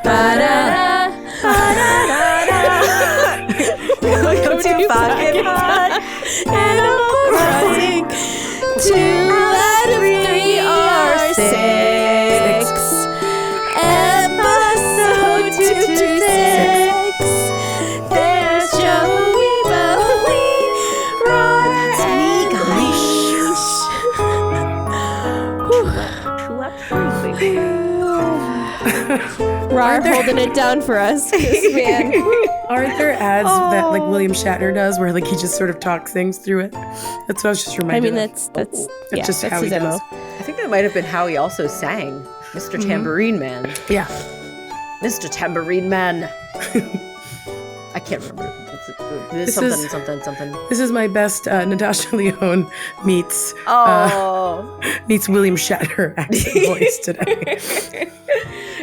Ba-da-da, ba-da-da-da. Welcome to Fucking Pod, Animal Crossing. 2 out of 3 or 6. Episode 226. There's Joey, Bowie, Ron, and me, guys. Rar holding it down for us. Man. Aren't there ads that like William Shatner does where like he just sort of talks things through it? That's what I was just reminded of. That's just how his he MO. does. I think that might have been how he also sang, Mr. Tambourine Man. Yeah. Mr. Tambourine Man. I can't remember. It's something. This is my best Natasha Lyonne meets William Shatner accent voice today.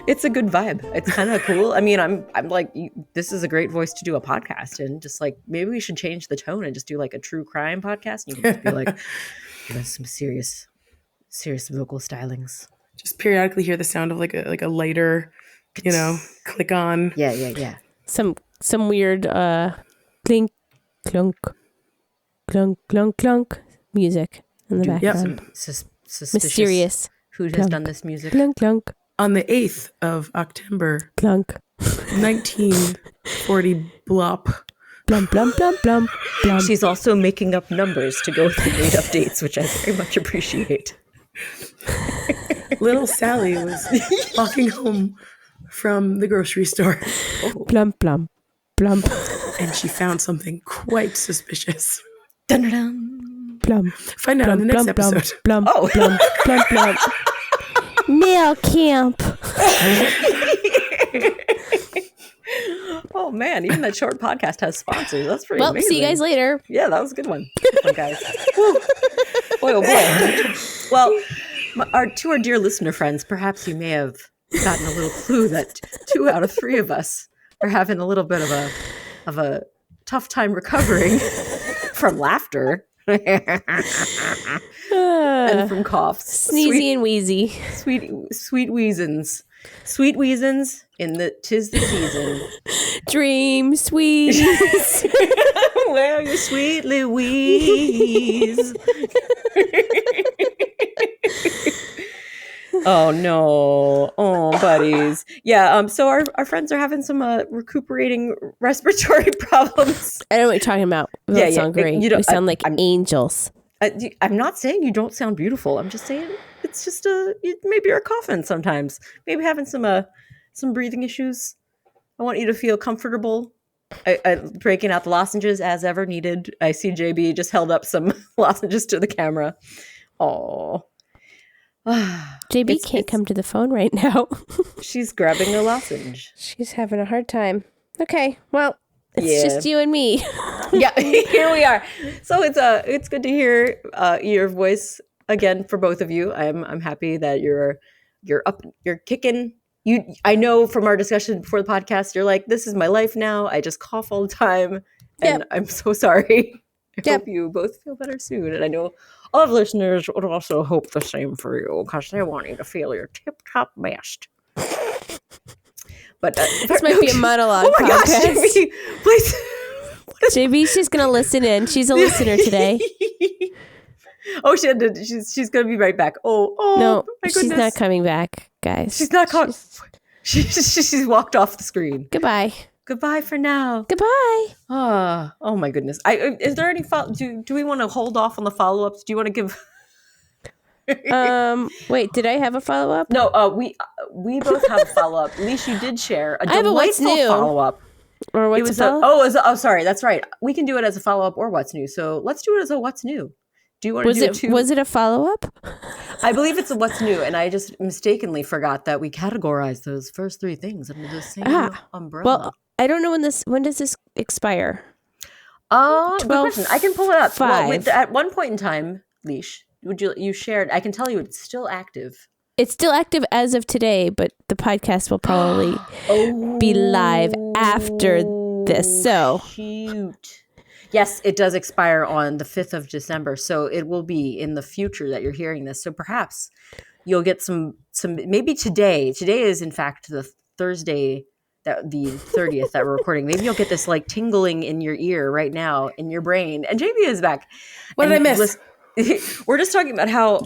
It's a good vibe. It's kind of cool. I mean, I'm like, this is a great voice to do a podcast, and just like maybe we should change the tone and just do like a true crime podcast. And you can just be like, give us some serious vocal stylings. Just periodically hear the sound of like a lighter, click on. Yeah. Some weird clink, clunk, clunk, clunk, clunk music in the background. Suspicious. Mysterious. Who has clunk, done this music? clunk, clunk, On the 8th of October, clunk, 1940 blop. blump, blump, blump, blump, blump. She's also making up numbers to go through made up dates, which I very much appreciate. Little Sally was walking home from the grocery store. Blump, blump, blump, And she found something quite suspicious. Dun-dun-dun. blump. Find out on the next episode. Blump, Oh. blump, blump, blump. Nail camp. Oh man, even that short podcast has sponsors. That's pretty amazing. See you guys later. Yeah, that was a good one. Good one, guys. Woo. Boy, oh boy. Well, to our dear listener friends, perhaps you may have gotten a little clue that 2 out of 3 of us are having a little bit of a tough time recovering from laughter and from coughs. Sneezy and wheezy. Sweet wheezins. Sweet wheezins in the 'tis the season. Dream sweet. Where you sweet Louise. Oh no. Oh buddies. Yeah, so our friends are having some recuperating respiratory problems. I know what you're talking about. We don't sound great. We sound like angels. I'm not saying you don't sound beautiful. I'm just saying it's just maybe you're coughing sometimes. Maybe having some breathing issues. I want you to feel comfortable. I breaking out the lozenges as ever needed. I see JB just held up some lozenges to the camera. Oh. JB can't come to the phone right now. She's grabbing a lozenge. She's having a hard time. Okay, well, it's just you and me. Yeah, here we are. So it's good to hear your voice again for both of you. I'm happy that you're up, you're kicking. I know from our discussion before the podcast, you're like, this is my life now. I just cough all the time, and I'm so sorry. I hope you both feel better soon. And I know all of listeners would also hope the same for you because they want you to feel your tip-top best. But this might be a monologue oh my podcast. Gosh, JB, please. JB's just going to listen in. She's a listener today. Oh, she's going to be right back. Oh, no, my she's goodness. not coming back, guys. She's not coming. She's walked off the screen. Goodbye. Goodbye for now. Goodbye. Oh my goodness. Is there any do we want to hold off on the follow-ups? Do you want to give wait, did I have a follow-up? No, we both have a follow-up. At least you did share a delightful follow-up. Or what's a sorry, that's right. We can do it as a follow-up or what's new. So let's do it as a what's new. Do you want to do it too? Was it a follow-up? I believe it's a what's new, and I just mistakenly forgot that we categorized those first 3 things under the same umbrella. Well, I don't know when does this expire? Good question. I can pull it up. 5. Well, at one point in time, Leash, you shared, I can tell you it's still active. It's still active as of today, but the podcast will probably be live after this. So cute. Yes, it does expire on the 5th of December. So it will be in the future that you're hearing this. So perhaps you'll get some maybe today. Today is in fact the Thursday, that the 30th that we're recording, maybe you'll get this like tingling in your ear right now, in your brain. And Jamie is back. What did I miss? We're just talking about how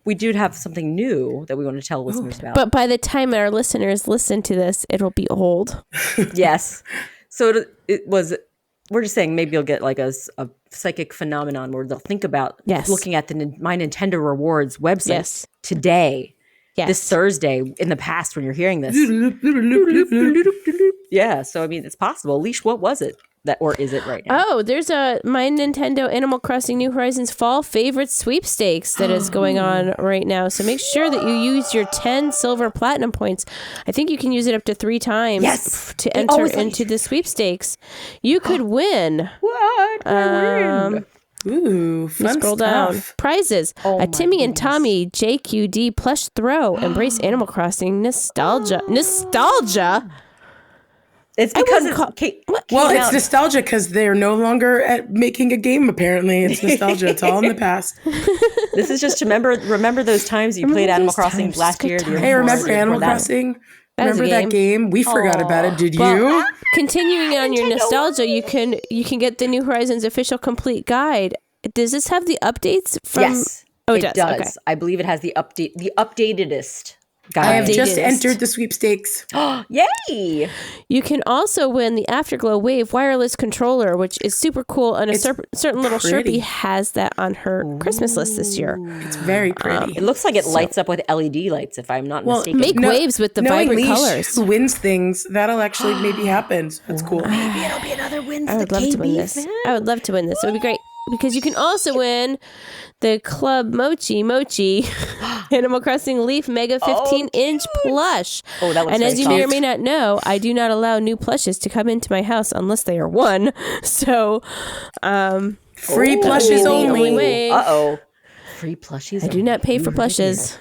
we do have something new that we want to tell listeners about. But by the time our listeners listen to this, it'll be old. Yes. So we're just saying maybe you'll get like a psychic phenomenon where they'll think about looking at My Nintendo Rewards website today, this Thursday, in the past when you're hearing this. Yeah. So, I mean, it's possible. Leash, what was it? Or is it right now? Oh, there's a My Nintendo Animal Crossing New Horizons Fall Favorite Sweepstakes that is going on right now. So make sure that you use your 10 silver platinum points. I think you can use it up to 3 times to enter into the sweepstakes. You could win. What? Ooh, fun scroll stuff. down. Prizes. A Timmy and Tommy JQD plush throw. Embrace Animal Crossing nostalgia. Nostalgia? It's because it's nostalgia because they're no longer making a game. Apparently, it's nostalgia. It's all in the past. This is just to remember those times you played Animal Crossing last year. Hey, remember Animal Crossing? Remember that game? We forgot about it. Did you? Continuing on your nostalgia, you can get the New Horizons official complete guide. Does this have the updates from? Yes, it does. Okay. I believe it has the updatedest. I have just entered the sweepstakes. Yay! You can also win the Afterglow Wave wireless controller, which is super cool. And a certain little Sherpie has that on her Christmas list this year. It's very pretty. It looks like it lights up with LED lights, if I'm not mistaken. Make waves with the vibrant colors. Who wins things, that'll actually maybe happen. That's cool. Maybe it'll be another win for I would love to win this. I would love to win this. It would be great. Because you can also win the Club Mochi Animal Crossing Leaf Mega 15-inch plush. Oh, that looks And as you may or may not know, I do not allow new plushes to come into my house unless they are won. So, free plushes only. Free plushies. I do not pay for plushes.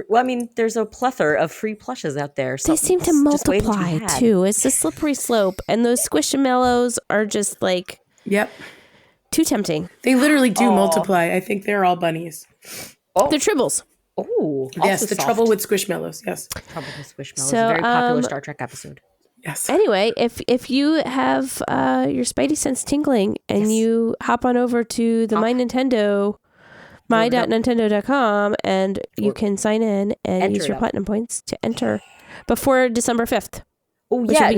Well, I mean, there's a plethora of free plushes out there. They seem to multiply too. It's a slippery slope, and those Squishamallows are just like too tempting. They literally do multiply. I think they're all bunnies. They're tribbles. Oh, yes, the trouble with Squishmallows. Yes, trouble with Squishmallows. So, a very popular Star Trek episode. Yes. Anyway, if you have your Spidey sense tingling and you hop on over to the my.nintendo.com and you can sign in and use your platinum points to enter before December 5th. Oh, yeah.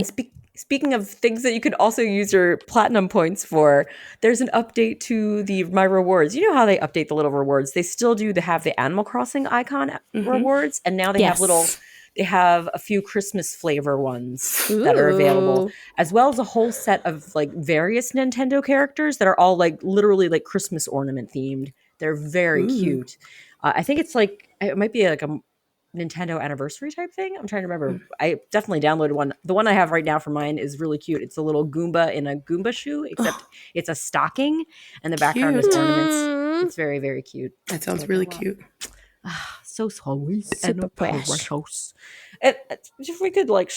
Speaking of things that you could also use your platinum points for, there's an update to the My Rewards. You know how they update the little rewards? They still do have the Animal Crossing icon rewards, and now they have a few Christmas flavor ones that are available, as well as a whole set of like various Nintendo characters that are all like literally like Christmas ornament themed. They're very cute. I think it's like, it might be like a Nintendo anniversary type thing. I'm trying to remember. I definitely downloaded one. The one I have right now for mine is really cute. It's a little Goomba in a Goomba shoe, except it's a stocking and the background is ornaments. It's very, very cute. That sounds really cute. So sweet. Super precious. If we could like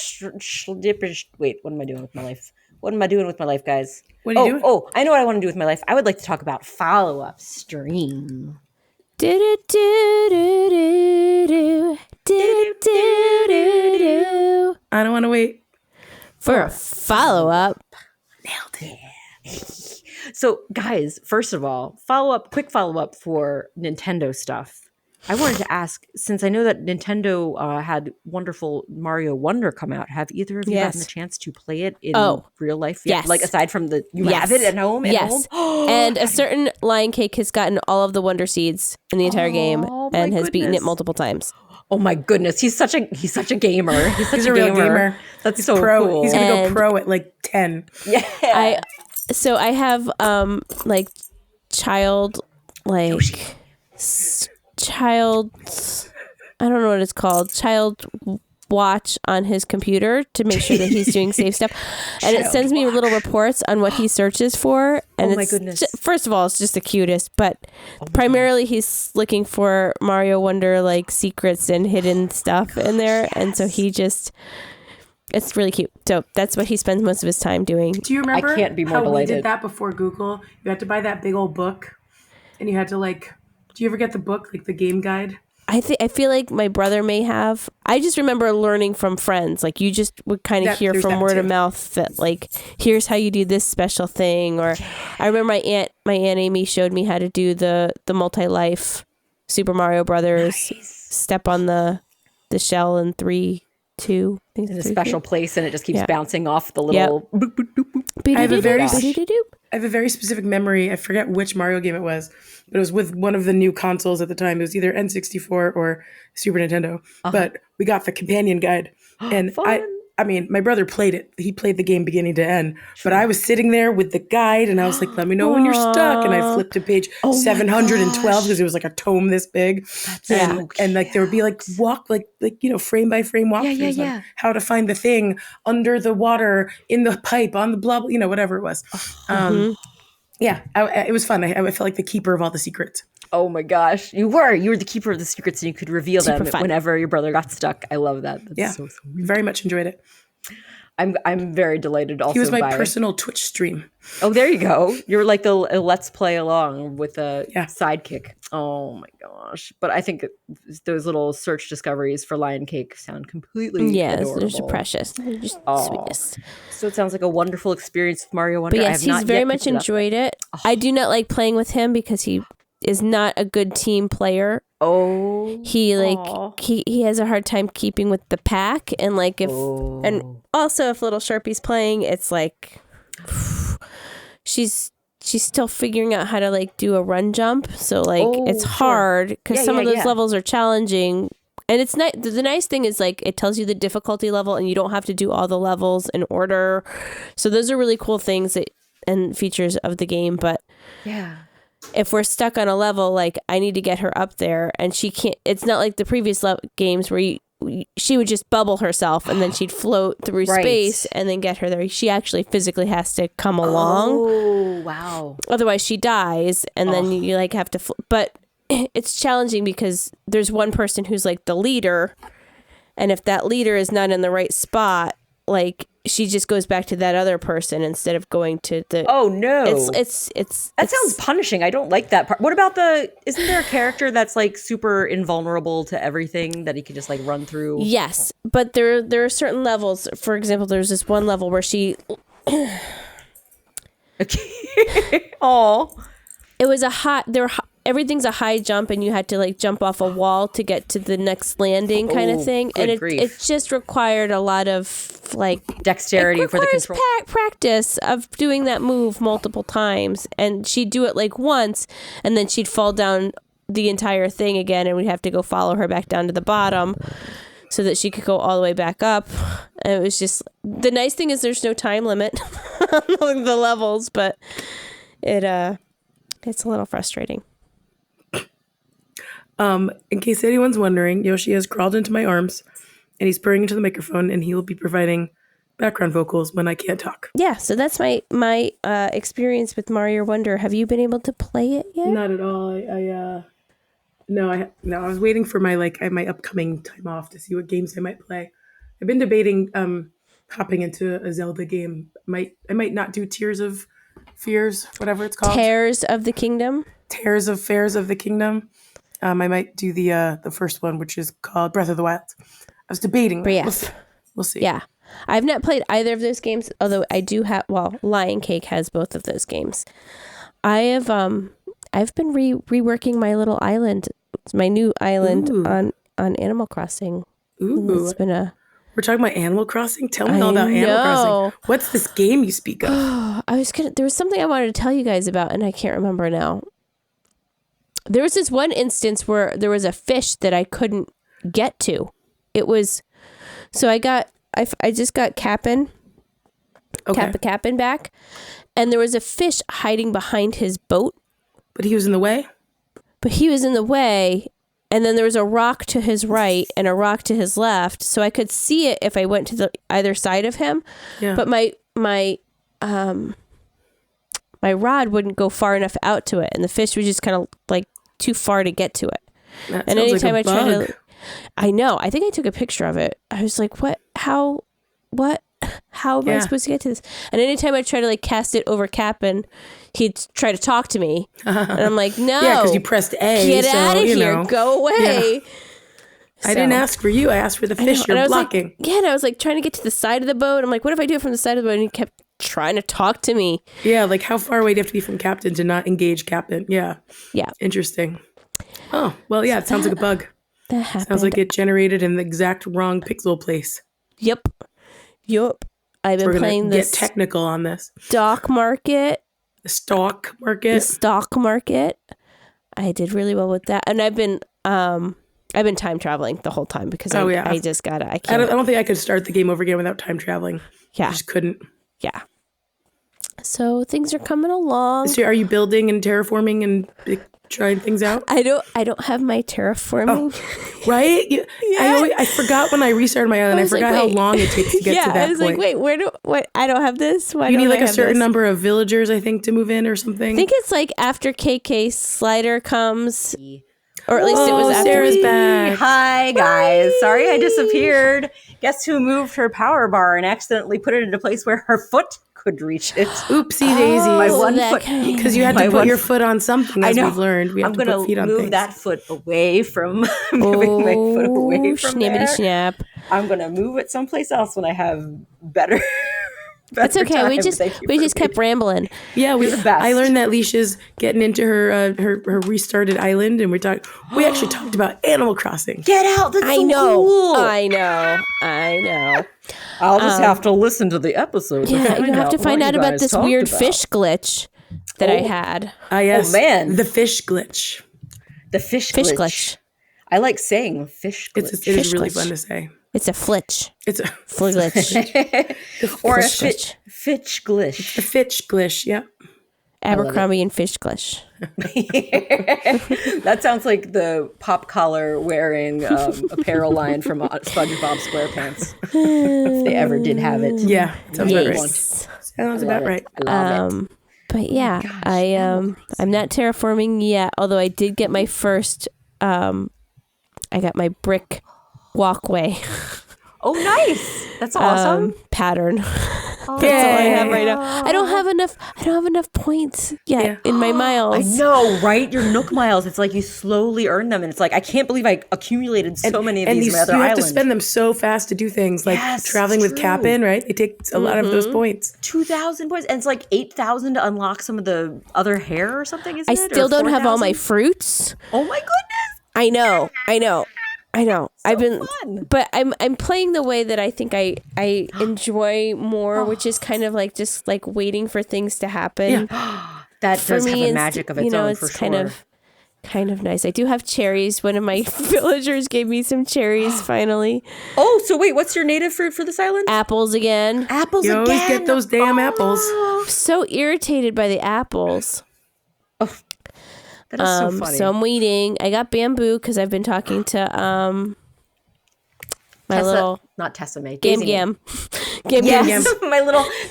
wait, what am I doing with my life? What am I doing with my life, guys? What are you doing? Oh, I know what I want to do with my life. I would like to talk about follow-up stream. I don't want to wait for a follow-up. Nailed it. So, guys, first of all, quick follow-up for Nintendo stuff. I wanted to ask, since I know that Nintendo had wonderful Mario Wonder come out, have either of you gotten the chance to play it in real life yet? Yes. Like, aside from you have it at home? And a certain Lion Cake has gotten all of the Wonder Seeds in the entire game and has beaten it multiple times. Oh my goodness, he's such a gamer. He's a real gamer. That's so pro. Cool. He's gonna go pro at like 10. Yeah. I have I don't know what it's called, child watch on his computer to make sure that he's doing safe stuff, and it sends me little reports on what he searches for, and my goodness. First of all, it's just the cutest, but primarily he's looking for Mario Wonder like secrets and hidden stuff in there, and so it's really cute. So that's what he spends most of his time doing. Do you remember I can't be more how delighted. we did that before Google? You had to buy that big old book, and you had to do you ever get the book, like the game guide? I feel like my brother may have. I just remember learning from friends. Like, you just would kind of hear from word of mouth that, like, here's how you do this special thing. Or I remember my aunt Amy showed me how to do the multi-life Super Mario Brothers. Nice. Step on the shell in 3, 2. In a special place, and it just keeps bouncing off the little. Boop, boop, boop, boop. I have a very specific memory. I forget which Mario game it was, but it was with one of the new consoles at the time. It was either N64 or Super Nintendo. But we got the companion guide, and I mean, my brother played it. He played the game beginning to end. But I was sitting there with the guide, and I was like, let me know when you're stuck. And I flipped to page 712 because it was like a tome this big. And like there would be like frame by frame walkthroughs on how to find the thing under the water, in the pipe, on the blah, whatever it was. It was fun. I felt like the keeper of all the secrets. Oh my gosh. You were the keeper of the secrets, and you could reveal them whenever your brother got stuck. I love that. That's so sweet. Very much enjoyed it. I'm very delighted also. He was my personal Twitch stream. Oh, there you go. You're like the let's play along with a sidekick. Oh my gosh. But I think those little search discoveries for Lion Cake sound completely adorable. They're just precious. They're just sweetness. So it sounds like a wonderful experience with Mario Wonder. But yes, he's very much enjoyed it. I do not like playing with him because he is not a good team player. He has a hard time keeping with the pack, and like if Little Sharpie's playing, it's like she's still figuring out how to like do a run jump, so like it's hard because some of those levels are challenging. And it's not, the nice thing is like it tells you the difficulty level, and you don't have to do all the levels in order. So those are really cool things and features of the game. But if we're stuck on a level, like I need to get her up there, and she can't. It's not like the previous games where she would just bubble herself and then she'd float through space and then get her there. She actually physically has to come along. Oh, wow. Otherwise she dies, and then you like have to, but it's challenging because there's one person who's like the leader, and if that leader is not in the right spot, like she just goes back to that other person instead of going to the. Oh no! It's that sounds punishing. I don't like that part. What about isn't there a character that's like super invulnerable to everything that he can just like run through? Yes, but there are certain levels. For example, there's this one level where she. Oh. It was everything's a high jump, and you had to like jump off a wall to get to the next landing kind of thing, and it just required a lot of like dexterity for the control. Practice of doing that move multiple times, and she'd do it like once, and then she'd fall down the entire thing again, and we'd have to go follow her back down to the bottom so that she could go all the way back up. And it was just, the nice thing is there's no time limit on the levels, but it's a little frustrating. In case anyone's wondering, Yoshi has crawled into my arms, and he's purring into the microphone, and he will be providing background vocals when I can't talk. Yeah, so that's my experience with Mario Wonder. Have you been able to play it yet? Not at all. I was waiting for my upcoming time off to see what games I might play. I've been debating hopping into a Zelda game. I might not do Tears of Fears, whatever it's called. Tears of the Kingdom. Tears of Fairs of the Kingdom. I might do the first one, which is called Breath of the Wild. I was debating. But We'll see. Yeah. I've not played either of those games, although I do have, Lion Cake has both of those games. I've been reworking my little island, my new island on Animal Crossing. Ooh. It's been We're talking about Animal Crossing? Tell me all about Animal Crossing. What's this game you speak of? There was something I wanted to tell you guys about, and I can't remember now. There was this one instance where there was a fish that I couldn't get to. It was, so I just got Cap'n back, and there was a fish hiding behind his boat. But he was in the way? And then there was a rock to his right and a rock to his left, so I could see it if I went to either side of him. Yeah. But my rod wouldn't go far enough out to it, and the fish was just kind of like too far to get to it. That and anytime like I tried I know. I think I took a picture of it. I was like, "What? How? What?" How am I supposed to get to this? And anytime I try to like cast it over Cap'n, he'd try to talk to me. And I'm like, no. Yeah, because you pressed A. Get so, out of here. know. Go away. Yeah. I didn't ask for you. I asked for the fish you're blocking. Like, and I was like trying to get to the side of the boat. I'm like, what if I do it from the side of the boat? And he kept trying to talk to me. Yeah, like how far away do you have to be from Captain to not engage Captain? Yeah. Yeah. Interesting. Oh, well, yeah, it sounds like a bug. That happened. Sounds like it generated in the exact wrong pixel place. Yep. I've been playing this. this. Get technical on this. Stock market. The stock market. The stock market. I did really well with that, and I've been time traveling the whole time because I just gotta. I can't. I don't think I could start the game over again without time traveling. Yeah, I just couldn't. Yeah. So things are coming along. So are you building and terraforming and trying things out? I don't have my terraforming. Oh, right? I forgot when I restarted my island. I forgot how long it takes to get to that point. I was like, wait, I don't have this. Why you need don't like I a have certain this? number of villagers, I think, to move in or something. I think it's like after KK Slider comes, or at least it was after. Sarah's back. Hi, guys. Sorry I disappeared. Guess who moved her power bar and accidentally put it in a place where her foot could reach it? Oopsie daisy. My one foot. Because you had to put your foot on something, as we've learned. We have to put feet on things. I'm going to move that foot away from moving my foot away from schnibbity there. snap. I'm going to move it someplace else when I have better. It's okay. Time. We just kept rambling. Yeah, You're the best. I learned that Leisha's getting into her restarted island, and we actually talked about Animal Crossing. Get out! That's so cool. I know. I'll just have to listen to the episode. Yeah, you have to find out about this weird fish glitch that I had. Yes. Oh man, the fish glitch. The fish glitch. I like saying fish glitch. It is really fun to say. It's a flitch. It's a glitch. Or a fitch glitch. A fitch glitch, yeah. Abercrombie and fish glitch. That sounds like the pop collar wearing apparel line from SpongeBob SquarePants. If they ever did have it. Yeah, sounds about right. Sounds about right. I love it. But yeah, I'm not terraforming yet, although I did get my first I got my brick walkway. Oh, nice! That's awesome. Pattern. That's all I have right now. I don't have enough points yet in my miles. I know, right? Your Nook miles. It's like you slowly earn them, and it's like I can't believe I accumulated so many of these in my other you island. have to spend them so fast to do things like traveling with Cap'n, right? They take a lot of those points. 2,000 points, and it's like 8,000 to unlock some of the other hair or something. Isn't I it? still don't have all my fruits. Oh my goodness! I know. I've been fun. But I'm playing the way that I think I enjoy more, which is kind of like just like waiting for things to happen. Yeah. That does have a magic of its own, for sure. Kind of nice. I do have cherries. One of my villagers gave me some cherries finally. Oh, so wait, what's your native fruit for this island? Apples again. Apples you again. You always get those damn apples. I'm so irritated by the apples. Oh. That is so funny. So I'm waiting. I got bamboo because I've been talking to not Tessa May. Gam. Yes,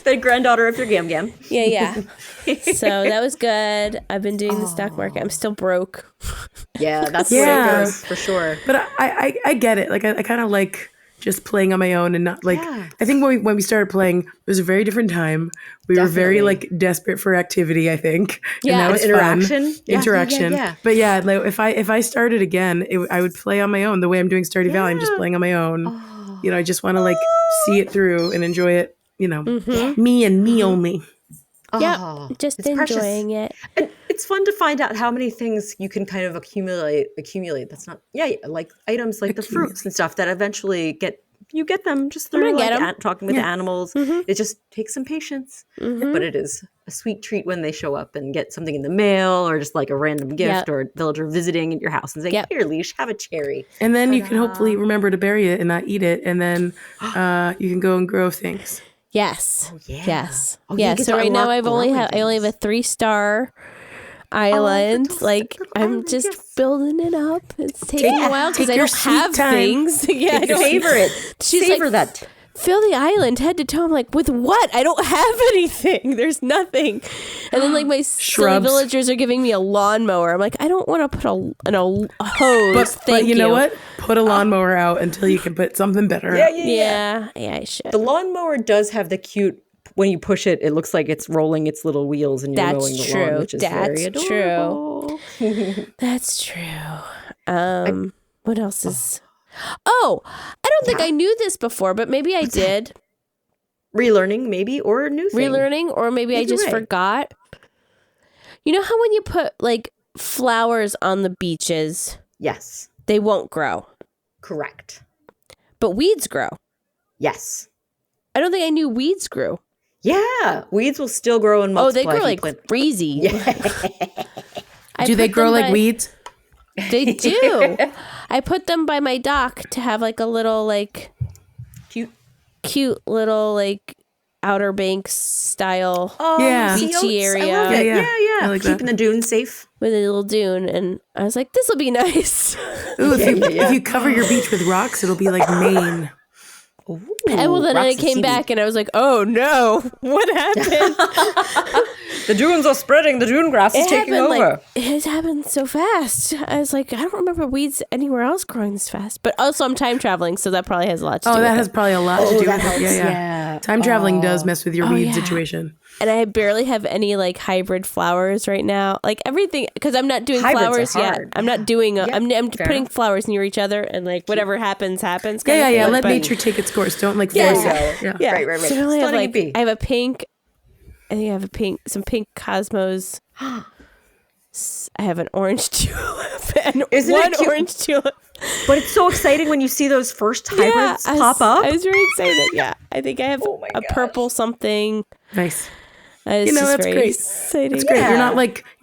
the granddaughter of your Gam. Yeah. So that was good. I've been doing the stock market. I'm still broke. Yeah, that's the way it goes for sure. But I get it. Like I kind of like just playing on my own and not like, I think when we started playing, it was a very different time. We were very like desperate for activity, I think. Yeah. And that was interaction. Fun. Interaction. Yeah. But yeah, like if I started again, I would play on my own the way I'm doing Stardew Valley. I'm just playing on my own. I just want to like see it through and enjoy it, me and me only. Yeah, just enjoying it. And it's fun to find out how many things you can kind of accumulate. That's not, like items like the fruits and stuff that eventually get them just through talking with animals. It just takes some patience, but it is a sweet treat when they show up and get something in the mail or just like a random gift or a villager visiting at your house and say, here, Leash, have a cherry. And then you can hopefully remember to bury it and not eat it. And then you can go and grow things. Yes. Oh, yeah. Yes. Oh, yeah. So right now I only have a 3-star island. I'm just building it up. It's taking a while because I don't have things. Yeah, savor it. She's savor like, that. Fill the island head to toe. I'm like, with what? I don't have anything. There's nothing. And then like my silly Shrubs. villagers are giving me a lawnmower. I'm like, I don't want to put a hose. But you know what? Put a lawnmower out until you can put something better out. Yeah, I should. The lawnmower does have the cute. When you push it, it looks like it's rolling its little wheels and you're mowing the lawn, which is very adorable. That's true. What else is? Oh, I don't think I knew this before, but maybe I did. Relearning, maybe, or a new thing. Relearning, or maybe I just forgot. You know how when you put like flowers on the beaches, Yes, they won't grow, correct. but weeds grow. Yes. I don't think I knew weeds grew. Yeah, weeds will still grow and multiply. Oh, they grow like crazy. Do they grow like weeds? They do. I put them by my dock to have like a little like cute little like Outer Banks style beachy area. I love it. Yeah. I like Keeping the dunes safe. With a little dune, and I was like, this will be nice. Ooh, if you cover your beach with rocks, it'll be like Maine. Ooh, And well, then I came back and I was like, oh no, what happened? The dunes are spreading. The dune grass is taking over. It happened so fast. I was like, I don't remember weeds anywhere else growing this fast. But also, I'm time traveling, so that probably has a lot to do with it. Oh, that has probably a lot to do with helps. it. Yeah. Time traveling does mess with your weed situation. And I barely have any like hybrid flowers right now. Like everything, because I'm not doing Hybrids flowers are yet. hard. I'm not doing. I'm putting enough. flowers near each other, and like whatever happens. Yeah. kind of Let thing. nature take its course. Don't like force it. Yeah. Yeah. Right. So I only have Letting it like be. I have a pink. I think I have some pink cosmos. I have an orange tulip and Isn't it one cute? orange tulip. But it's so exciting when you see those first hybrids pop up. I was very excited. Yeah, I think I have Oh my a purple something. Nice. It's You know, just that's very great. exciting. It's great.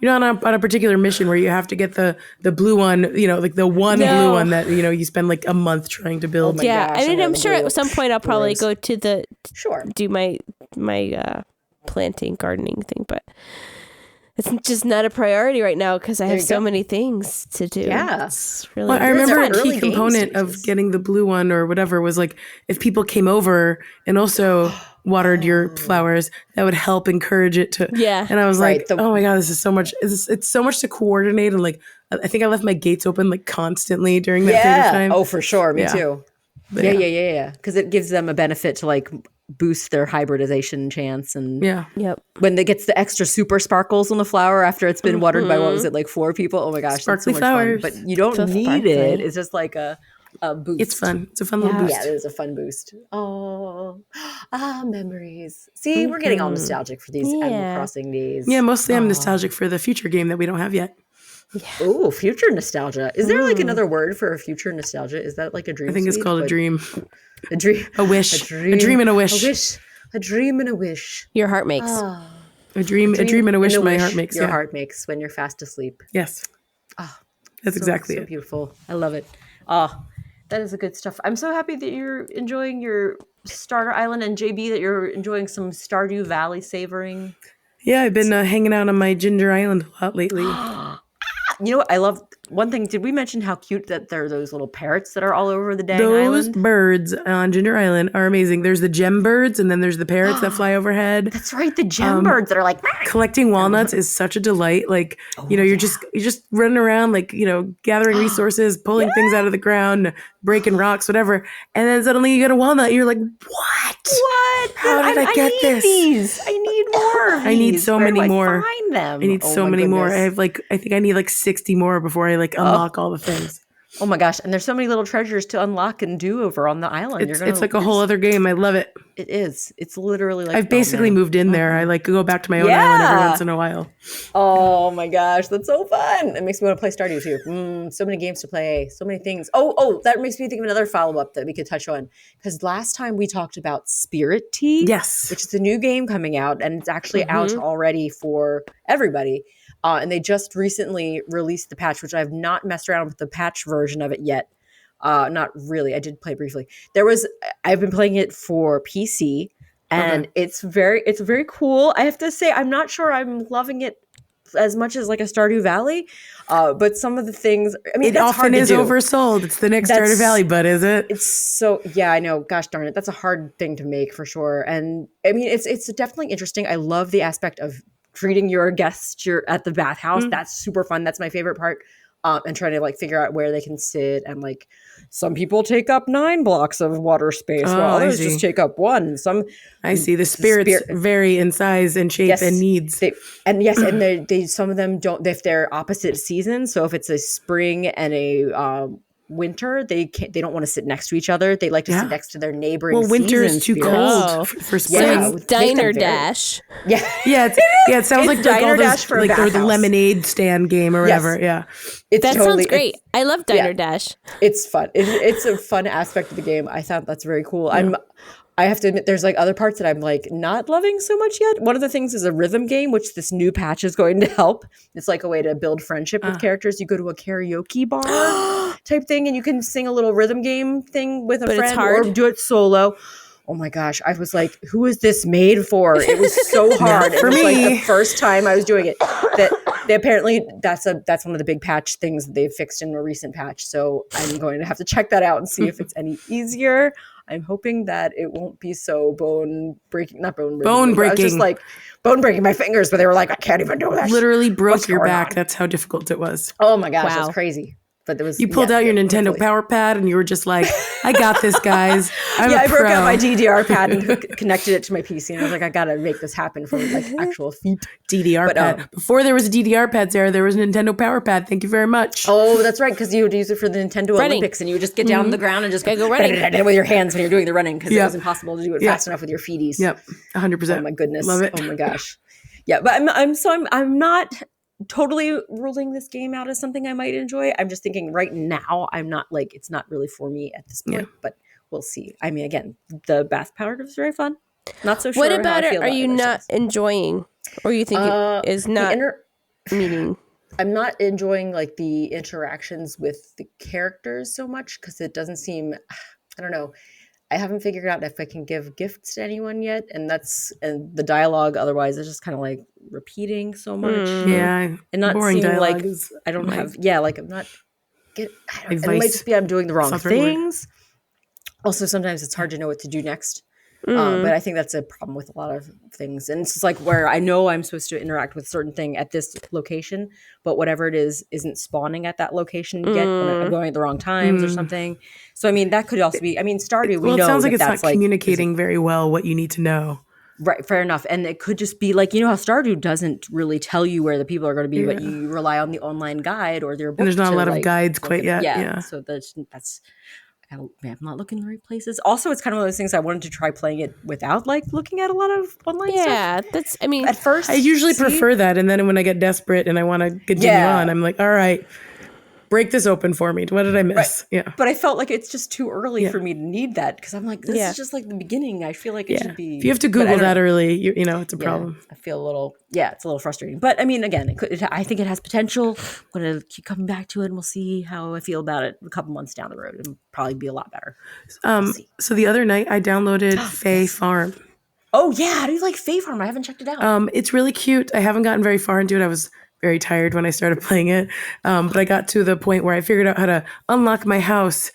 You're not on a particular mission where you have to get the blue one, like the one blue one that, you spend like a month trying to build. Yeah, gosh, I mean, I I'm know sure the at some point I'll probably rose. go to Sure. my planting gardening thing, but it's just not a priority right now because I have so many things to do. Yeah. It's really. Well, I remember a early key game component of stages. getting the blue one or whatever was like if people came over and also watered your flowers, that would help encourage it to. Yeah. And I was Right, like, the- oh my God, this is so much. It's so much to coordinate. And like, I think I left my gates open like constantly during that period of time. Oh, for sure. Me Yeah. too. But Yeah. Because it gives them a benefit to like boost their hybridization chance. And Yeah. Yep. when it gets the extra super sparkles on the flower after it's been watered by, what was it, like 4 people? Oh my gosh. That's so Sparkly much flowers. fun. But you don't So need sparkly. it. It's just like a boost. It's fun. It's a fun little boost. Yeah, it is a fun boost. Oh, memories. See, we're getting all nostalgic for these Animal Yeah. Crossing days. Yeah, mostly I'm nostalgic for the future game that we don't have yet. Ooh, future nostalgia. Is there like another word for a future nostalgia? Is that like a dream? I think it's suite? called a But- dream. A dream. A wish. A dream and a wish. A wish. A dream and a wish. Your heart makes. A dream and a wish my heart makes. Your Yeah. heart makes when you're fast asleep. Yes. Ah, That's exactly so it. beautiful. I love it. Oh, that is a good stuff. I'm so happy that you're enjoying your Starter Island, and JB that you're enjoying some Stardew Valley savoring. Yeah, I've been hanging out on my Ginger Island a lot lately. You know what? I love one thing. Did we mention how cute that there are those little parrots that are all over the dang Those island? birds on Ginger Island are amazing. There's the gem birds, and then there's the parrots that fly overhead. That's right, the gem birds that are like. Collecting walnuts is such a delight. Like, you're just running around, like, gathering resources, pulling things out of the ground, breaking rocks, whatever. And then suddenly you get a walnut, and you're like, what? What? How did I get need this? These. I need more of I need these. so Where many do I more. Find them. I need Oh so my many more. goodness. I think I need like 60 more before I like unlock all the things. Oh my gosh! And there's so many little treasures to unlock and do over on the island. It's like a whole other game. I love it. It is. It's literally like. I've basically moved in there. I like go back to my own island every once in a while. Oh my gosh, that's so fun! It makes me want to play Stardew too. So many games to play, so many things. Oh, that makes me think of another follow up that we could touch on, because last time we talked about SpiritTea, Yes. which is a new game coming out, and it's actually out already for everybody. And they just recently released the patch, which I've not messed around with the patch version of it yet. Not really. I did play briefly. I've been playing it for PC, and it's very cool. I have to say, I'm not sure I'm loving it as much as like a Stardew Valley, but some of the things. I mean, It that's often hard to is do. oversold. It's the next That's- Stardew Valley, but is it? It's so, yeah, I know. Gosh darn it. That's a hard thing to make for sure. And I mean, it's definitely interesting. I love the aspect of treating your guests at the bathhouse. That's super fun. That's my favorite part. And trying to like figure out where they can sit, and like some people take up 9 blocks of water space while others just take up 1. I see the spirits vary in size and shape and needs. And they some of them don't, if they're opposite seasons. So if it's a spring and a winter, they don't want to sit next to each other. They like to sit next to their neighboring. Well, winter is too cold for spring. So it's Diner Dash. It sounds like Diner all those, Dash for like the lemonade stand game or whatever. Yeah, that sounds great. I love Diner Dash. It's fun. It's a fun aspect of the game. I thought that's very cool. I have to admit, there's like other parts that I'm like not loving so much yet. One of the things is a rhythm game, which this new patch is going to help. It's like a way to build friendship with characters. You go to a karaoke bar type thing, and you can sing a little rhythm game thing with a friend or do it solo. Oh my gosh. I was like, who is this made for? It was so hard. For me. Like the first time I was doing it. That they apparently that's one of the big patch things that they've fixed in a recent patch. So I'm going to have to check that out and see if it's any easier. I'm hoping that it won't be so bone breaking. I was just like bone breaking my fingers, but they were like, I can't even do that. Literally broke your back. That's how difficult it was. Oh my gosh, that's crazy. But there was, you pulled out your Nintendo Power Pad and you were just like, I got this, guys. I broke out my DDR pad and connected it to my PC, and I was like, I gotta make this happen for like actual feet. DDR pad. Before there was a DDR pad, Sarah, there was a Nintendo Power Pad. Thank you very much. Oh, that's right, because you would use it for the Nintendo Olympics, and you would just get down on the ground and just go running with your hands when you're doing the running, because it was impossible to do it fast enough with your feeties. Yep, 100%. Oh my goodness, love it. Oh my gosh, yeah. But I'm not totally ruling this game out as something I might enjoy. I'm just thinking right now, I'm not like, it's not really for me at this point, but we'll see. I mean, again, the bath powder is very fun. Not so sure. What about it are you not enjoying, or you think it is not meaning? I'm not enjoying like the interactions with the characters so much, because it doesn't seem, I don't know. I haven't figured out if I can give gifts to anyone yet, and the dialogue otherwise is just kind of like repeating so much. Yeah, and not boring seem like is I don't have. Yeah, like I'm not. It might just be I'm doing the wrong things. Also, sometimes it's hard to know what to do next. But I think that's a problem with a lot of things. And it's just like where I know I'm supposed to interact with certain thing at this location, but whatever it is isn't spawning at that location yet. And I'm going at the wrong times or something. So, I mean, that could also be, I mean, Stardew, we know it sounds like it's not communicating very well what you need to know. Right, fair enough. And it could just be like, you know how Stardew doesn't really tell you where the people are going to be, but you rely on the online guide or their book. And there's not a lot of guides quite yet. Yeah. So that's I'm not looking in the right places. Also, it's kind of one of those things I wanted to try playing it without like looking at a lot of online stuff. Yeah, that's, I mean, at first I usually prefer that. And then when I get desperate and I want to continue on, I'm like, all right, break this open for me. What did I miss? Right. Yeah. But I felt like it's just too early for me to need that, because I'm like, this is just like the beginning. I feel like it should be. If you have to Google that early, you know, it's a problem. I feel a little, it's a little frustrating. But I mean, again, I think it has potential. I'm going to keep coming back to it, and we'll see how I feel about it a couple months down the road. It'll probably be a lot better. So the other night I downloaded Fae Farm. Oh yeah, how do you like Fae Farm? I haven't checked it out. It's really cute. I haven't gotten very far into it. I was very tired when I started playing it. But I got to the point where I figured out how to unlock my house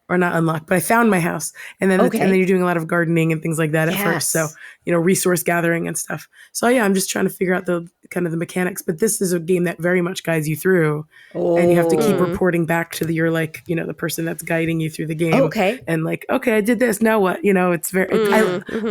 or not unlock, but I found my house. And then, and then you're doing a lot of gardening and things like that at first. So, you know, resource gathering and stuff. So yeah, I'm just trying to figure out the kind of the mechanics, but this is a game that very much guides you through and you have to keep reporting back to your, like, you know, the person that's guiding you through the game. And like, okay, I did this. Now what? You know, it's very,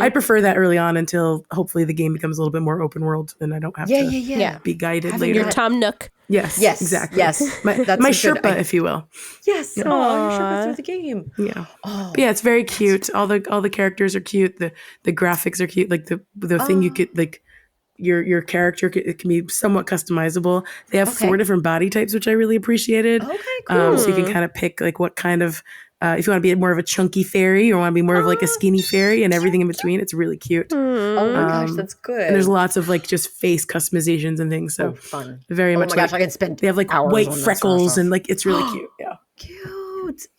I prefer that early on until hopefully the game becomes a little bit more open world and I don't have to be guided having later. your Tom Nook. Yes, exactly. Yes. My Sherpa, if you will. Yes. Yeah. Oh, your Sherpa through the game. Yeah. But yeah, it's very cute. All the characters are cute. The graphics are cute. Like the thing you could like your character it can be somewhat customizable. They have 4 different body types, which I really appreciated. Okay, cool. So you can kind of pick like what kind of if you want to be more of a chunky fairy or want to be more of like a skinny fairy and everything in between. It's really cute. Oh my gosh, that's good. And there's lots of like just face customizations and things. So fun. Very much. Oh my gosh, I can spend. They have like white freckles and like it's really cute. Yeah. Cute.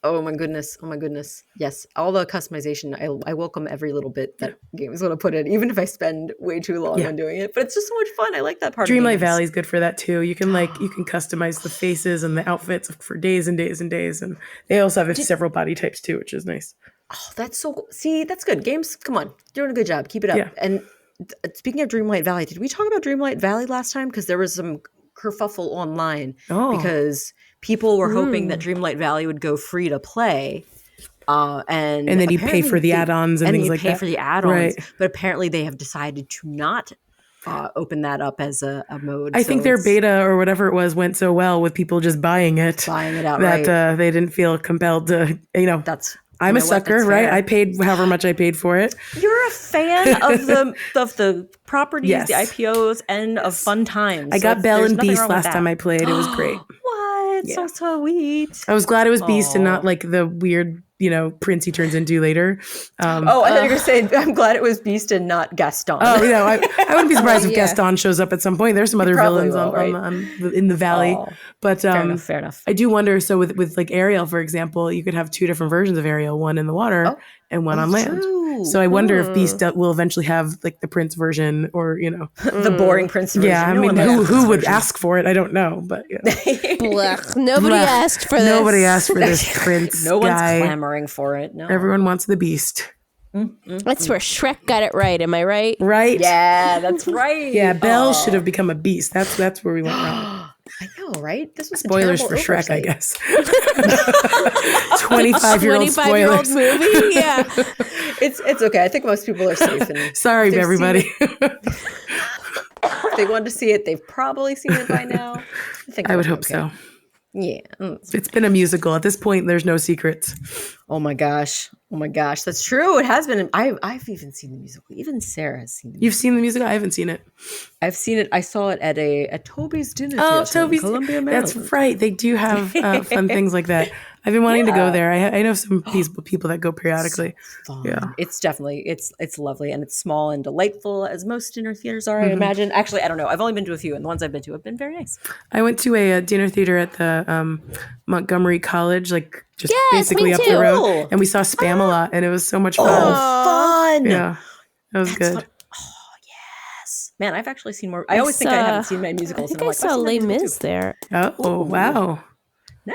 Oh my goodness. Oh my goodness. Yes. All the customization. I welcome every little bit that game is going to put in, even if I spend way too long on doing it. But it's just so much fun. I like that part. Dreamlight Valley is good for that too. You can customize the faces and the outfits for days and days and days. And they also have several body types too, which is nice. Oh, that's so cool. See, that's good. Games, come on. You're doing a good job. Keep it up. Yeah. And speaking of Dreamlight Valley, did we talk about Dreamlight Valley last time? Because there was some kerfuffle online because people were hoping that Dreamlight Valley would go free to play. And then you pay for the add-ons and things like that. And you pay for the add-ons. Right. But apparently they have decided to not open that up as a mode. I think their beta or whatever it was went so well with people just buying it outright that they didn't feel compelled to, I'm a sucker, right? I paid however much I paid for it. You're a fan of the properties, the IPOs, and of fun times. I got Belle and Beast last time I played. It was great. What? Yeah. So sweet. I was glad it was Beast and not like the weird, prince he turns into later. I thought you were going to say, I'm glad it was Beast and not Gaston. Oh, I wouldn't be surprised if Gaston shows up at some point. There's some other villains in the valley. But fair enough. I do wonder, so with like Ariel, for example, you could have two different versions of Ariel, one in the water and one on land. True. So I wonder if Beast will eventually have like the prince version or, the boring prince version. Yeah, who would ask for it? I don't know, but Nobody asked for this. Nobody asked for this prince No one's guy. clamoring for it. No. Everyone wants the Beast. That's where Shrek got it right. Am I right? Right? Yeah, that's right. Yeah, Belle should have become a beast. That's where we went wrong. I know, right? This was spoilers for Shrek, I guess. 25-year-old spoilers. movie. Yeah, it's okay. I think most people are safe. Sorry, everybody. If they wanted to see it, they've probably seen it by now. I would hope so. Yeah. It's been a musical. At this point, there's no secrets. Oh my gosh. That's true. It has been. I've even seen the musical. Even Sarah has seen it. You've seen the musical? I haven't seen it. I've seen it. I saw it at Toby's dinner. Oh, Toby's. Columbia, Maryland. That's right. They do have fun things like that. I've been wanting to go there. I know some people that go periodically. So fun. It's definitely it's lovely, and it's small and delightful, as most dinner theaters are. I imagine. Actually, I don't know. I've only been to a few, and the ones I've been to have been very nice. I went to a dinner theater at the Montgomery College, basically up the road, and we saw Spamalot, and it was so much fun. Oh, fun! Yeah, that was good. Fun. Oh yes, man! I've actually seen more. I always think I haven't seen my musicals. I think I saw Les Mis there. Oh wow.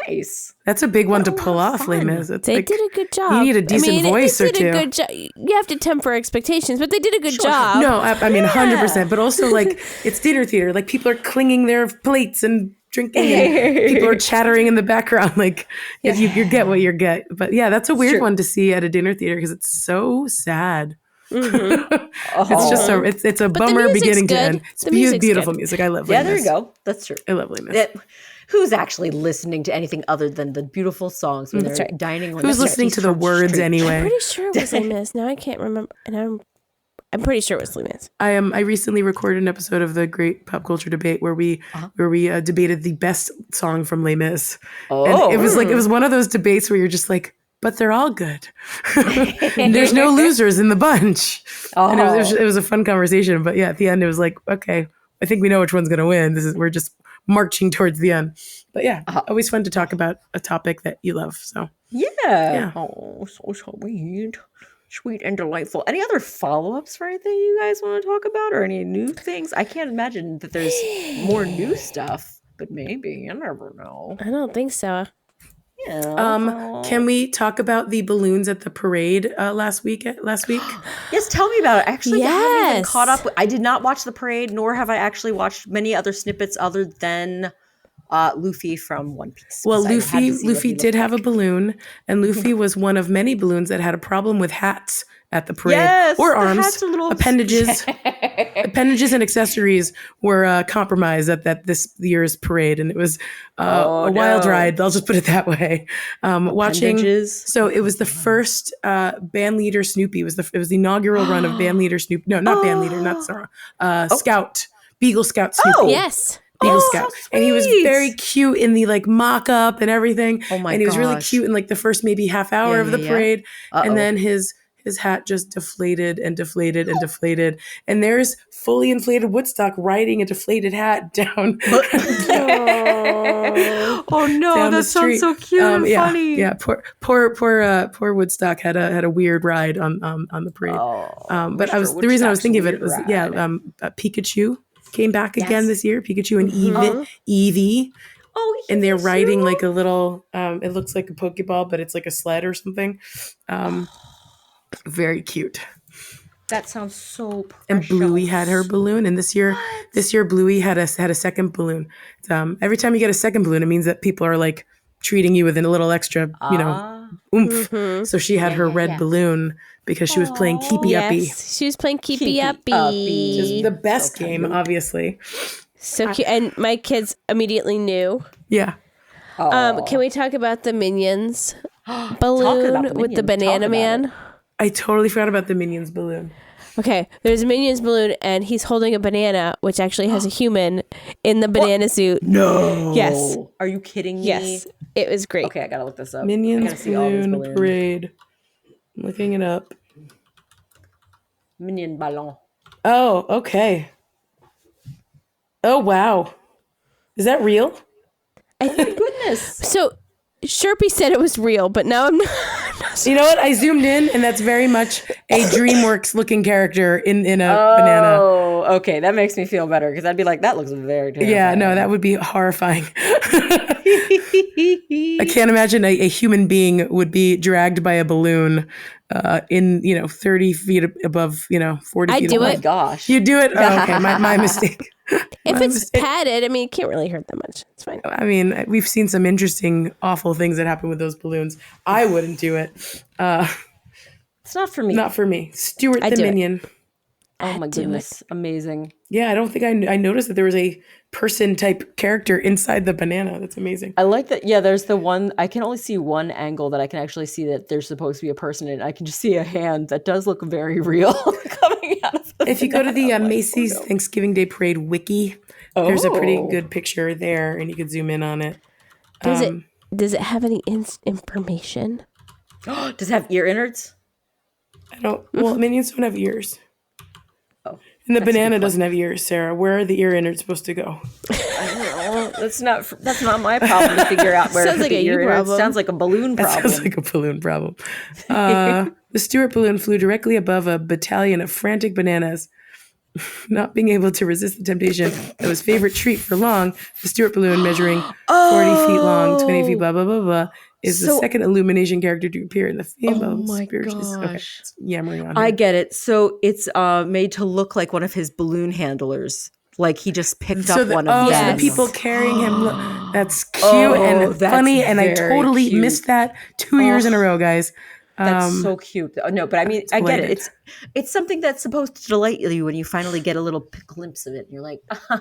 Nice. That's a big one to pull off, Les Mis. They did a good job. You need a decent voice or two. They did a good job. You have to temper expectations, but they did a good job. No, I mean 100%. But also, it's dinner theater. Like people are clinging their plates and drinking, and people are chattering in the background. You get what you get. But yeah, that's a weird one to see at a dinner theater because it's so sad. It's just it's a bummer beginning to end. It's beautiful music. I love Les Mis. There you go. That's true. I love Les Mis. Who's actually listening to anything other than the beautiful songs when they're dining? Who's listening to the words anyway? I'm pretty sure it was Les Mis. Now I can't remember, and I'm pretty sure it was Les Mis. I recently recorded an episode of the Great Pop Culture Debate where we debated the best song from Les Mis. And it was one of those debates where you're just like, but they're all good. There's no losers in the bunch. And it was a fun conversation. But yeah, at the end it was like, okay, I think we know which one's going to win. We're just marching towards the end. But yeah, always fun to talk about a topic that you love. So yeah. Oh, so sweet. Sweet and delightful. Any other follow-ups for anything you guys want to talk about or any new things? I can't imagine that there's more new stuff, but maybe. You never know. I don't think so. Yeah. Can we talk about the balloons at the parade last week? Yes, tell me about it. Actually, I haven't even caught up. I did not watch the parade, nor have I actually watched many other snippets other than Luffy from One Piece. Well, Luffy did have a balloon, and Luffy was one of many balloons that had a problem with hats at the parade, or arms. Appendages and accessories were compromised at this year's parade, and it was a wild ride. I'll just put it that way. Watching, so it was the first band leader Snoopy. It was the inaugural run of band leader Snoopy. No, not band leader, not Sarah. Scout, Beagle Scout Snoopy. Oh, yes. Beagle Scout. And he was very cute in the mock-up and everything. Oh my And he was really cute in the first maybe half hour of the parade. And then his hat just deflated and deflated and deflated. And there's fully inflated Woodstock riding a deflated hat down. Oh no, that sounds so cute and funny. Yeah, poor Woodstock had a weird ride on the parade. But the reason I was thinking of it was Pikachu came back again this year. Pikachu and Eevee. Oh, and they're riding a little. It looks like a Pokeball, but it's like a sled or something. Very cute. That sounds so precious. And Bluey had her balloon, and this year Bluey had a second balloon. Every time you get a second balloon, it means that people are like treating you with a little extra, oomph. Mm-hmm. So she had her red balloon because she was playing Keepy Uppy. Yes, she was playing Keepy Uppy. Which is the best game, obviously. So cute. And my kids immediately knew. Yeah. Can we talk about the Minions balloon with the Banana Man? I totally forgot about the Minions balloon. Okay, there's a Minions balloon, and he's holding a banana, which actually has a human in the banana suit. No. Yes. Are you kidding me? Yes. It was great. Okay, I gotta look this up. Minions balloon parade. I'm looking it up. Minion ballon. Oh, okay. Oh, wow. Is that real? Goodness. So, Sherpy said it was real, but now I'm not. You know what? I zoomed in, and that's very much a DreamWorks looking character in a banana. Oh, okay. That makes me feel better because I'd be like, that looks very terrifying. Yeah, no, that would be horrifying. I can't imagine a human being would be dragged by a balloon in 30 feet above 40 I'd feet do above. it. Oh my gosh. You do it? Oh, okay, my mistake. If it's padded, I mean, it can't really hurt that much. It's fine. I mean, we've seen some interesting, awful things that happen with those balloons. I wouldn't do it. It's not for me. Not for me. Stuart I'd the do it. Minion. Oh my goodness. Amazing. Yeah, I don't think I noticed that there was a person type character inside the banana. That's amazing. I like that. Yeah, there's the one. I can only see one angle that I can actually see that there's supposed to be a person in. I can just see a hand that does look very real coming out of the If you go to the banana. Macy's Thanksgiving Day Parade wiki, there's a pretty good picture there, and you could zoom in on it. Does it have any information? Does it have ear innards? I don't. Well, Minions don't have ears. Oh, And the banana doesn't have ears, Sarah. Where are the ear innards supposed to go? That's not my problem to figure out where Sounds to like put a the you ear innards. problem. Sounds like a balloon problem. Sounds like a balloon problem. The Stuart balloon flew directly above a battalion of frantic bananas. Not being able to resist the temptation of his favorite treat for long, the Stuart balloon, measuring 40 feet long, 20 feet, blah, blah, blah, blah, is the second Illumination character to appear in the film. Oh my Okay, gosh. it's yammering on I him. get it. So it's made to look like one of his balloon handlers. Like he just picked up one of them. So the people carrying him, that's cute Oh, and that's funny, and I very totally cute. missed that 2 years in a row, guys. That's so cute. No, but I mean, I get it. delighted. It's something that's supposed to delight you when you finally get a little glimpse of it. And you're like,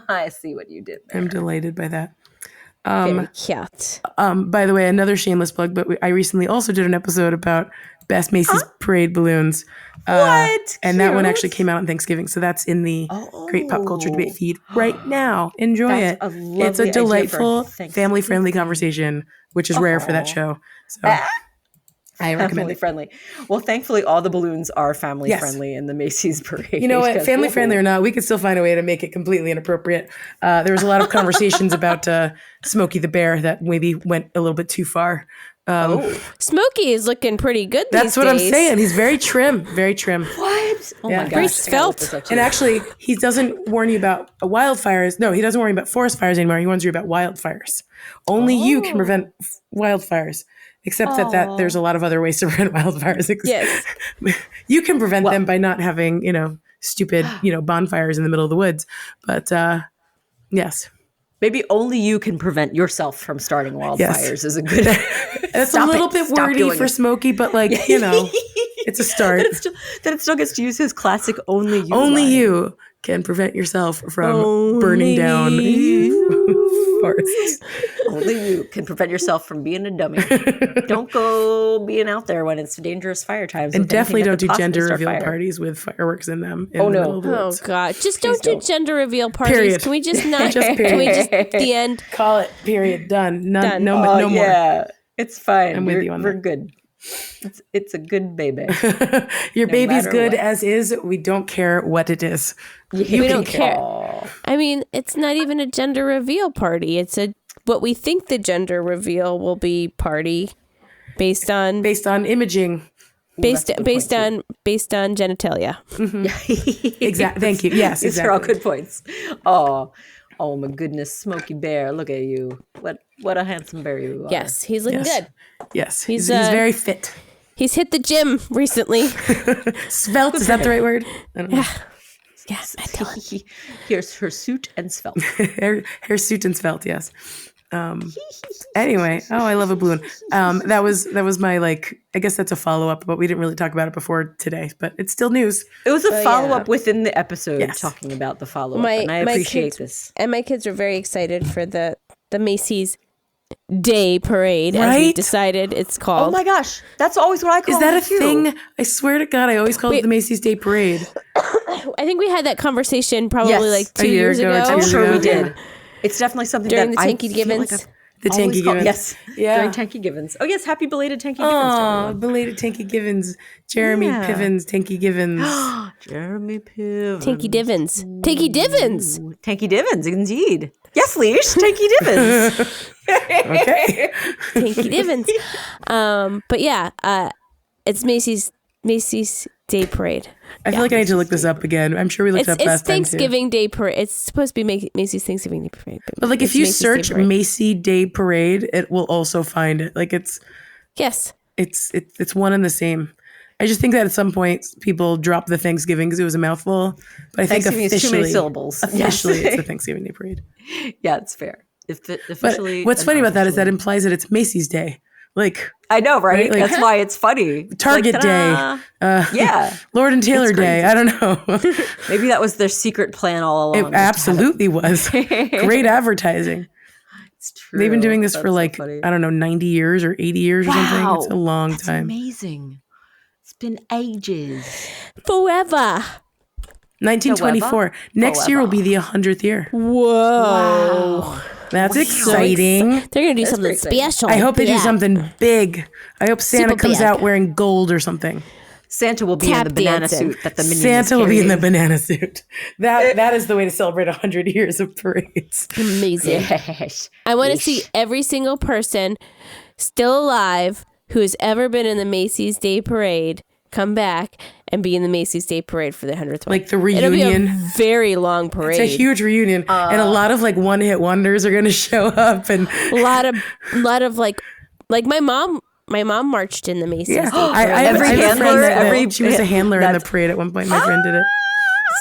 I see what you did there. I'm delighted by that. Very cute. By the way, another shameless plug, but I recently also did an episode about Best Macy's Parade balloons. What? And that one Cute. actually came out on Thanksgiving. So that's in the Great Pop Culture Debate feed right now. Enjoy That's it. a lovely It's a idea for delightful, Thanksgiving. family-friendly conversation, which is rare for that show. So I recommend Family it. friendly. Well, thankfully, all the balloons are family friendly in the Macy's parade. You know what? Family friendly or not, we could still find a way to make it completely inappropriate. There was a lot of conversations about Smokey the Bear that maybe went a little bit too far. Smokey is looking pretty good these days. That's what I'm saying. He's very trim, very trim. What? Oh Yeah. my Very gosh. I gotta look this svelte. up too. And actually, he doesn't warn you about wildfires. No, he doesn't warn you about forest fires anymore. He warns you about wildfires. Only you can prevent wildfires. Except that there's a lot of other ways to prevent wildfires. Yes. You can prevent them by not having, stupid, bonfires in the middle of the woods. But yes. Maybe only you can prevent yourself from starting wildfires is a good. It's a little bit wordy for Smokey, but it's a start. That it still gets to use his classic only you. Only line. you can prevent yourself from burning down forests. Only you can prevent yourself from being a dummy. Don't go being out there when it's dangerous fire times. And with anything definitely that don't could do possibly gender start reveal fire. parties with fireworks in them. Oh, no. The middle of the Oh woods. God! Just don't do gender reveal parties. Period. Can we just not? Just Can we period. just the end? Call it. Period. Done. None, Done. No, Oh, no more. yeah, it's fine. I'm with you on We're that. good. It's a good baby. Your baby's matter good what. as is. We don't care what it is. We don't care. Aw. I mean, it's not even a gender reveal party. It's what we think the gender reveal will be party based on Based on imaging. based on genitalia. Exactly. Thank you. Yes, These are all exactly. good points. Oh my goodness, Smokey Bear, look at you. What a handsome bear you are. Yes, he's looking Yes. good. Yes. He's, He's very fit. He's hit the gym recently. Svelte, is that the right word? I don't know. Yeah, Here's her suit and svelte. hair suit and svelte, yes. Anyway, I love a balloon. That was my I guess that's a follow-up, but we didn't really talk about it before today, but it's still news. It was a follow-up within the episode Yes. talking about the follow-up, and I appreciate this. And my kids are very excited for the Macy's Day Parade, as we Right? decided it's called. Oh my gosh, that's always what I call Is that it a too. thing? I swear to God, I always called it the Macy's Day Parade. I think we had that conversation probably Yes. like A 2 year years ago or ago. 2 I'm years sure ago. we did. It's definitely something During that the I Tanky feel Givens. like I've The always Tanky called- Givens. Yes, Yeah. during Tanky Givens. Oh yes, happy belated Tanky Givens to Aw, everyone. belated Tanky Givens. Jeremy Yeah. Pivens, Tanky Givens. Jeremy Piv. Tanky Divins. Tanky Divins. Tanky Divins, indeed. Yes, Leash. Tanky Divins. Okay. Tanky Divins. But yeah, it's Macy's Day Parade. I feel like I need to look this up again. I'm sure we looked It's, up it's last time too. Thanksgiving Day Parade. It's supposed to be Macy's Thanksgiving Day Parade. But like if it's you Macy's Day search Parade. Macy Day Parade, it will also find it. Like it's Yes. one and the same. I just think that at some point people dropped the Thanksgiving because it was a mouthful. But I think Thanksgiving is officially, too many syllables. Officially, Yes. it's the Thanksgiving Day Parade. Yeah, it's fair. But Officially, what's and funny about that is that unofficially. implies that it's Macy's Day. Like I know, right? Right? Like- That's why it's funny. It's Target like, Day. ta-da. Yeah, Lord and Taylor It's Day. crazy. I don't know. maybe that was their secret plan all along. It absolutely was. Great advertising. It's true. They've been doing this That's for so like, funny. I don't know, 90 years or 80 years or something. Wow. It's a long That's time. amazing. It's been ages. Forever. 1924. Next year will be the 100th year. Whoa. That's exciting. They're going to do something pretty exciting. special. I hope they do Yeah. something big. I hope Santa Super comes big. out wearing gold or something. Santa will be in Tap the banana dancing. suit that the minions Santa will be in the carrying. banana suit. That is the way to celebrate 100 years of parades. Amazing. Yes. I want to see every single person still alive who has ever been in the Macy's Day Parade come back and be in the Macy's Day Parade for the 100th one. Like the It'll be reunion. a very long parade. It's a huge reunion. And a lot of like one-hit wonders are going to show up. And a lot of like my mom marched in the Macy's yeah, Day Parade. I have Every a friend handler, that she was a handler in the that's- parade at one point. My friend did it.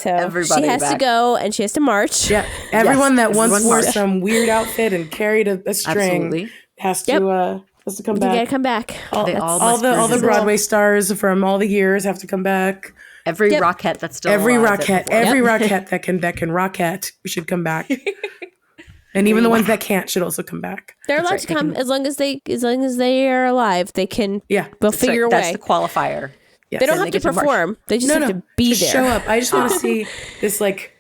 So Everybody she has to back. go and she has to march. Yeah, everyone that once everyone wore march. some weird outfit and carried a string Absolutely. has Yep. to come You gotta back. come back. They all All must the revisit. Broadway stars from all the years have to come back. Every Yep. Rockette that's still Every alive Rockette, that every Yep. Rockette that can Rockette should come back. And even the ones that can't should also come back. They're allowed right. to come as long as they are alive. They can. Yeah. They'll That's figure right. a That's way. the qualifier. Yes. They don't Then have they to get to march. perform. They just have to be just there. show up. I just want to see this like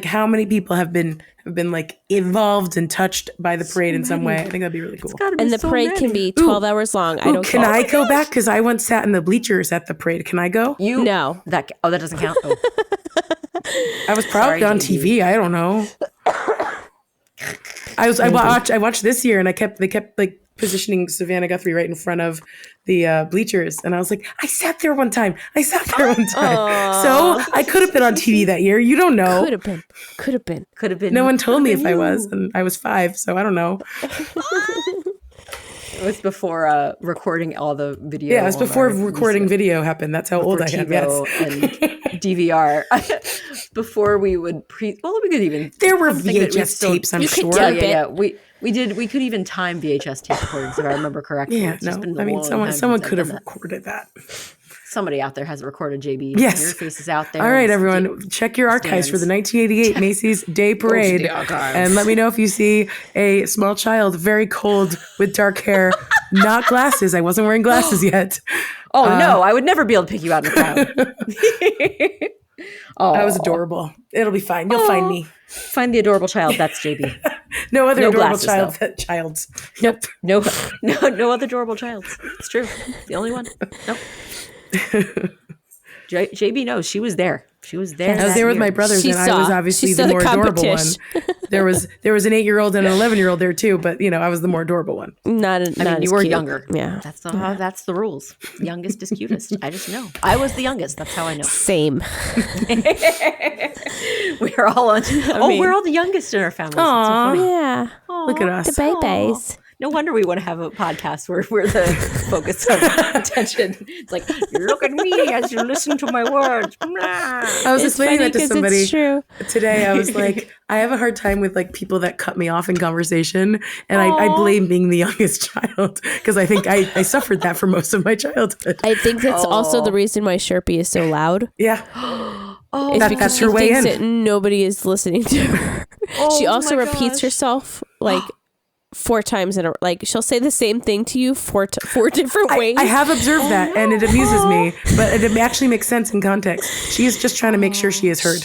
how many people have been like involved and touched by the parade in some way. I think that'd be really cool. And the parade can be 12 hours long. I don't Can care. I go back? Because I once sat in the bleachers at the parade. Can I go? You No. that doesn't count. Oh. I was probably Sorry, on JD. TV. I don't know. I watched this year, and they kept like positioning Savannah Guthrie right in front of the bleachers, and I was like, I sat there one time. So I could have been on TV that year. You don't know. Could have been. Could have been. No one told me if I was, and I was 5, so I don't know. It was before recording all the video. Yeah, it was on before our recording video happened. That's how old I am. Yes. TiVo and DVR. Before we would we could even. There were something that we VHS still- tapes, I'm You could sure. Yeah, tape yeah, yeah. We could even time VHS tape recordings if I remember correctly. Yeah, It's just no. been a I mean, long someone time since I've could have done that. recorded that. Somebody out there has recorded JB. Yes. Your face is out there. All right, It's everyone, check your archives for the stands. 1988 Macy's Day Parade, the archives. and let me know if you see a small child, very cold, with dark hair, not glasses. I wasn't wearing glasses yet. Oh no, I would never be able to pick you out in the crowd. Oh, I was adorable. It'll be fine. You'll find me. Find the adorable child. That's JB. No other No adorable glasses, child's. Nope. No other adorable child. It's true. The only one. Nope. JB knows she was there. She was there. I was that there with my year. brothers, She and I saw. was obviously She the saw the more adorable one. competition. There was an 8-year-old and an 11-year-old there too, but I was the more adorable one. Not I mean, as you were cute. younger. Yeah. That's the rules. Youngest is cutest. I just know. I was the youngest. That's how I know. Same. We're all on. We're all the youngest in our family. It's so funny. Yeah. Look at us. The babies. No wonder we want to have a podcast where we're the focus of attention. It's like, you look at me as you listen to my words. I was It's explaining funny that to 'cause somebody it's true. today. I was like, I have a hard time with like people that cut me off in conversation, and I blame being the youngest child because I think I suffered that for most of my childhood. I think that's also the reason why Sharpie is so loud. Yeah. It's because that's she her way thinks in. that nobody is listening to her. She also my repeats gosh. herself like 4 times in a like she'll say the same thing to you four different ways. I have observed that, and it amuses me, but it actually makes sense in context. She is just trying to make sure she is heard.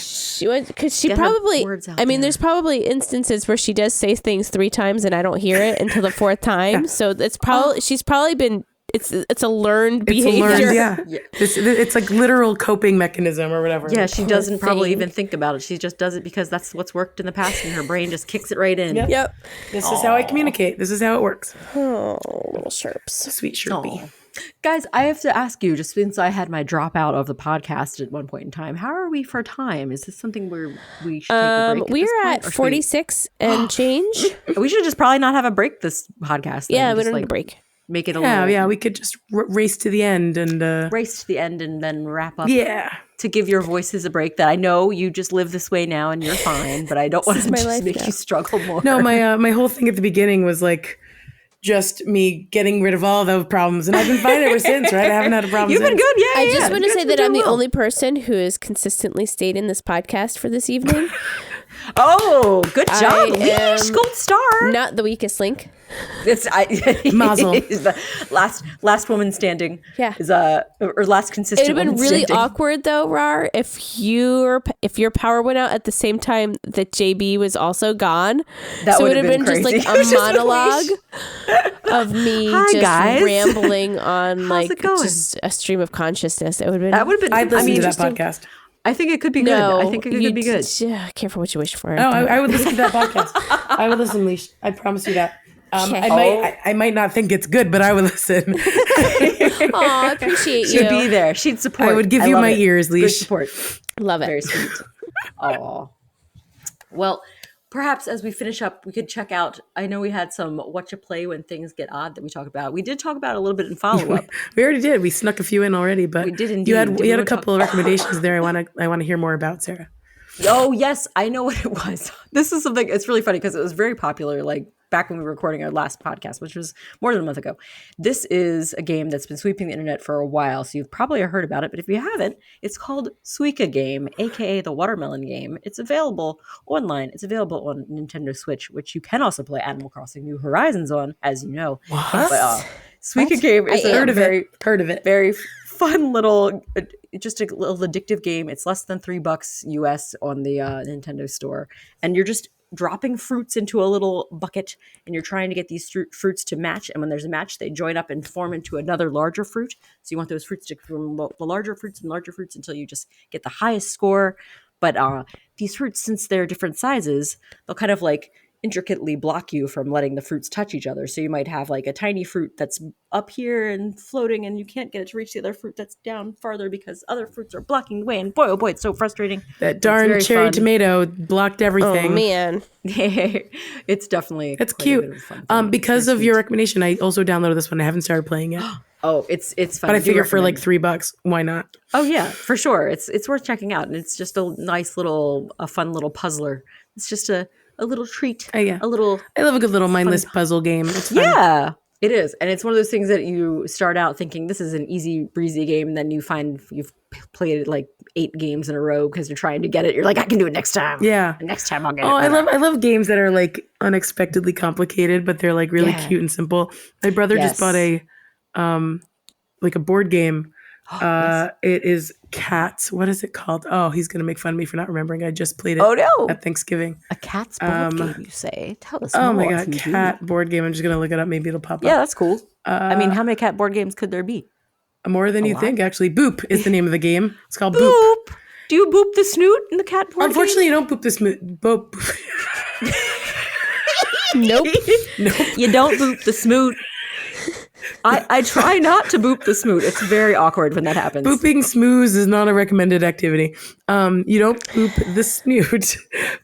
Because she Get her probably, words out I mean, there. there's probably instances where she does say things 3 times and I don't hear it until the 4th time. So it's probably, she's probably been, it's a learned It's behavior. learned, yeah. It's like literal coping mechanism or whatever. Yeah, she doesn't probably thing. even think about it. She just does it because that's what's worked in the past, and her brain just kicks it right in. Yep. Yep. This is how I communicate. This is how it works. Oh, little sharps. Sweet Sharpie. Aw. Guys, I have to ask you, just since I had my dropout of the podcast at one point in time, how are we for time? Is this something where we should take a break? We this are point, at or should 46 and change. We should just probably not have a break this podcast. Then, Yeah, we just, don't need like, a break. Make it a Yeah, little yeah. We could just race to the end and. race to the end and then wrap up. Yeah. To give your voices a break. That I know you just live this way now and you're fine, but I don't want is to my just life make now. you struggle more. No, my whole thing at the beginning was like just me getting rid of all those problems, and I've been fine ever since. Right? I haven't had a problem. You've been since. good, yeah. I yeah, just want to you say guys that been I'm the doing well. only person who has consistently stayed in this podcast for this evening. Oh, good job, I Leash, am gold star. Not the weakest link. It's Mazel. is the last woman standing. Yeah. Is or last consistent. It would have been woman really standing. awkward though, Rar, if your power went out at the same time that JB was also gone. That so it would would've have been been just like crazy. a It was just monologue of me Hi, just guys. rambling on like it going? just a stream of consciousness. It would have been That would have been. I'd listen to that interesting. podcast. I think it could be good. No, I think it could be good. Careful what you wish for. No, I would listen to that podcast. I would listen, Leash. I promise you that. Okay. I might not think it's good, but I would listen. Aw, I appreciate you. She'd be there. She'd support. I would give you love my it. ears, Good Leash. support. Love it. Very sweet. Oh. Well, perhaps as we finish up, we could check out. I know we had some what you play when things get odd that we talked about. We did talk about it a little bit in follow up. We already did. We snuck a few in already, but We did You indeed. had We a couple of talk- recommendations there. I want to hear more about, Sarah. Oh yes, I know what it was. This is something. It's really funny because it was very popular. Like back when we were recording our last podcast, which was more than a month ago. This is a game that's been sweeping the internet for a while, so you've probably heard about it. But if you haven't, it's called Suika Game, aka the Watermelon Game. It's available online. It's available on Nintendo Switch, which you can also play Animal Crossing: New Horizons on, as you know. What? But, Suika Game is a Heard of very it. Heard of it. very fun little just a little addictive game. It's less than $3 US on the Nintendo store, and you're just dropping fruits into a little bucket, and you're trying to get these fruits to match, and when there's a match they join up and form into another larger fruit. So you want those fruits to form the larger fruits and larger fruits until you just get the highest score. But these fruits, since they're different sizes, they'll kind of like intricately block you from letting the fruits touch each other. So you might have like a tiny fruit that's up here and floating, and you can't get it to reach the other fruit that's down farther because other fruits are blocking the way. And boy, oh boy, it's so frustrating. That darn very cherry fun. tomato blocked Oh everything. man. It's definitely That's quite a bit cute. of a fun thing. Because Very of your sweet. recommendation, I also downloaded this one. I haven't started playing it, Oh, it's fun. but I do figure for like recommend. $3, why not? Oh yeah, for sure. It's worth checking out, and it's just a nice little, a fun little puzzler. It's just a little treat. Yeah. A little. I love a good little mindless puzzle game. It's fun. Yeah, it is. And it's one of those things that you start out thinking this is an easy breezy game, and then you find you've played it like 8 games in a row because you're trying to get it. You're like, I can do it next time. Yeah. And next time I'll get Oh, it. I love games that are like unexpectedly complicated, but they're like really Yeah. cute and simple. My brother just Yes. bought a like a board game. It is Cats. What is it called? Oh, he's gonna make fun of me for not remembering. I just played it Oh no, at Thanksgiving. a cat's board game. You say? Tell us Oh more. my if god, you do. cat board game. I'm just gonna look it up. Maybe it'll pop Yeah, up. that's cool. I mean, how many cat board games could there be? More than you lot. think, actually. Boop is the name of the game. It's called Boop. Boop. Do you boop the snoot in the cat board Unfortunately, you don't boop this. Boop. Nope. game? You don't boop the smoot. I try not to boop the smoot. It's very awkward when that happens. Booping smooze is not a recommended activity. You don't boop the snoot,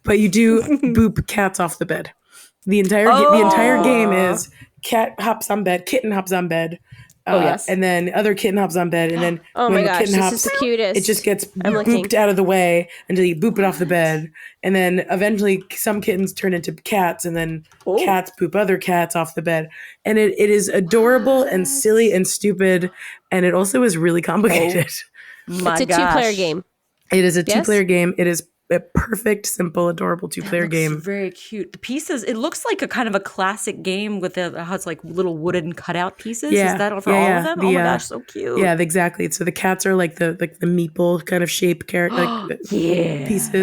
but you do boop cats off the bed. The entire game is cat hops on bed, kitten hops on bed. Yes. And then other kitten hops on bed, and then Oh when my the gosh, kitten this hops, is the cutest. it just gets I'm looking. booped out of the way until you boop it off the bed, and then eventually some kittens turn into cats, and then cats poop other cats off the bed, and it is adorable and silly and stupid, and it also is really complicated. My It's a 2-player game. It is a Yes? 2-player game. It is a perfect, simple, adorable 2-player Looks game. very cute. The pieces, it looks like a kind of a classic game with how it's like little wooden cutout pieces. Yeah, Is that for all of them? Oh my gosh, so cute. Yeah, exactly. So the cats are like the meeple kind of shape pieces,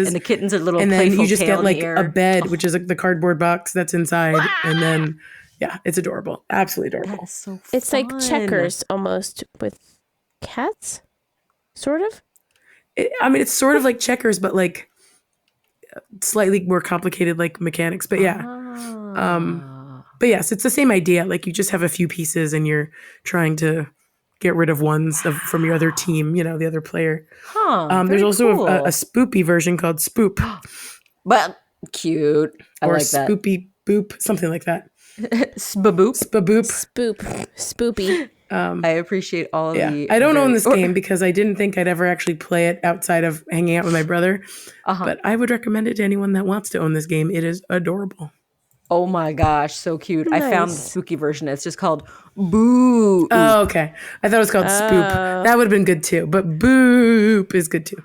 And the kittens are little. and then playful you just tail get in like the air. a bed, which is like the cardboard box that's inside, and then it's adorable, absolutely adorable. That is so fun. It's like checkers almost with cats, sort of. It's sort of like checkers, but like slightly more complicated, like mechanics. But but yes, it's the same idea. Like you just have a few pieces, and you're trying to get rid of ones from your other team. You know, the other player. There's also cool. a spoopy version called Spoop. But cute. I or like that. Spoopy Boop, something like that. Spaboop. Spaboop. Spoopy. I appreciate all of the. I don't own this game because I didn't think I'd ever actually play it outside of hanging out with my brother. But I would recommend it to anyone that wants to own this game. It is adorable. Oh my gosh, so cute. Nice. I found the spooky version. It's just called Boo. Oh, okay. I thought it was called Spoop. That would have been good too. But Boop is good too.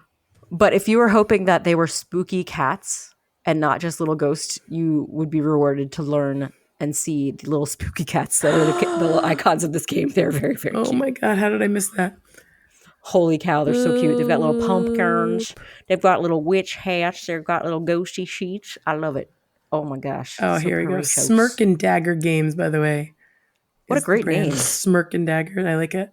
But if you were hoping that they were spooky cats and not just little ghosts, you would be rewarded to learn and see the little spooky cats that are the little icons of this game. They're very, very cute. Oh my God, how did I miss that? Holy cow, they're so cute. They've got little pumpkins. They've got little witch hats. They've got little ghosty sheets. I love it. Oh my gosh. Oh, so here we go. precious. Smirk and Dagger Games, by the way. What a is the great brand. name. Smirk and Dagger. I like it.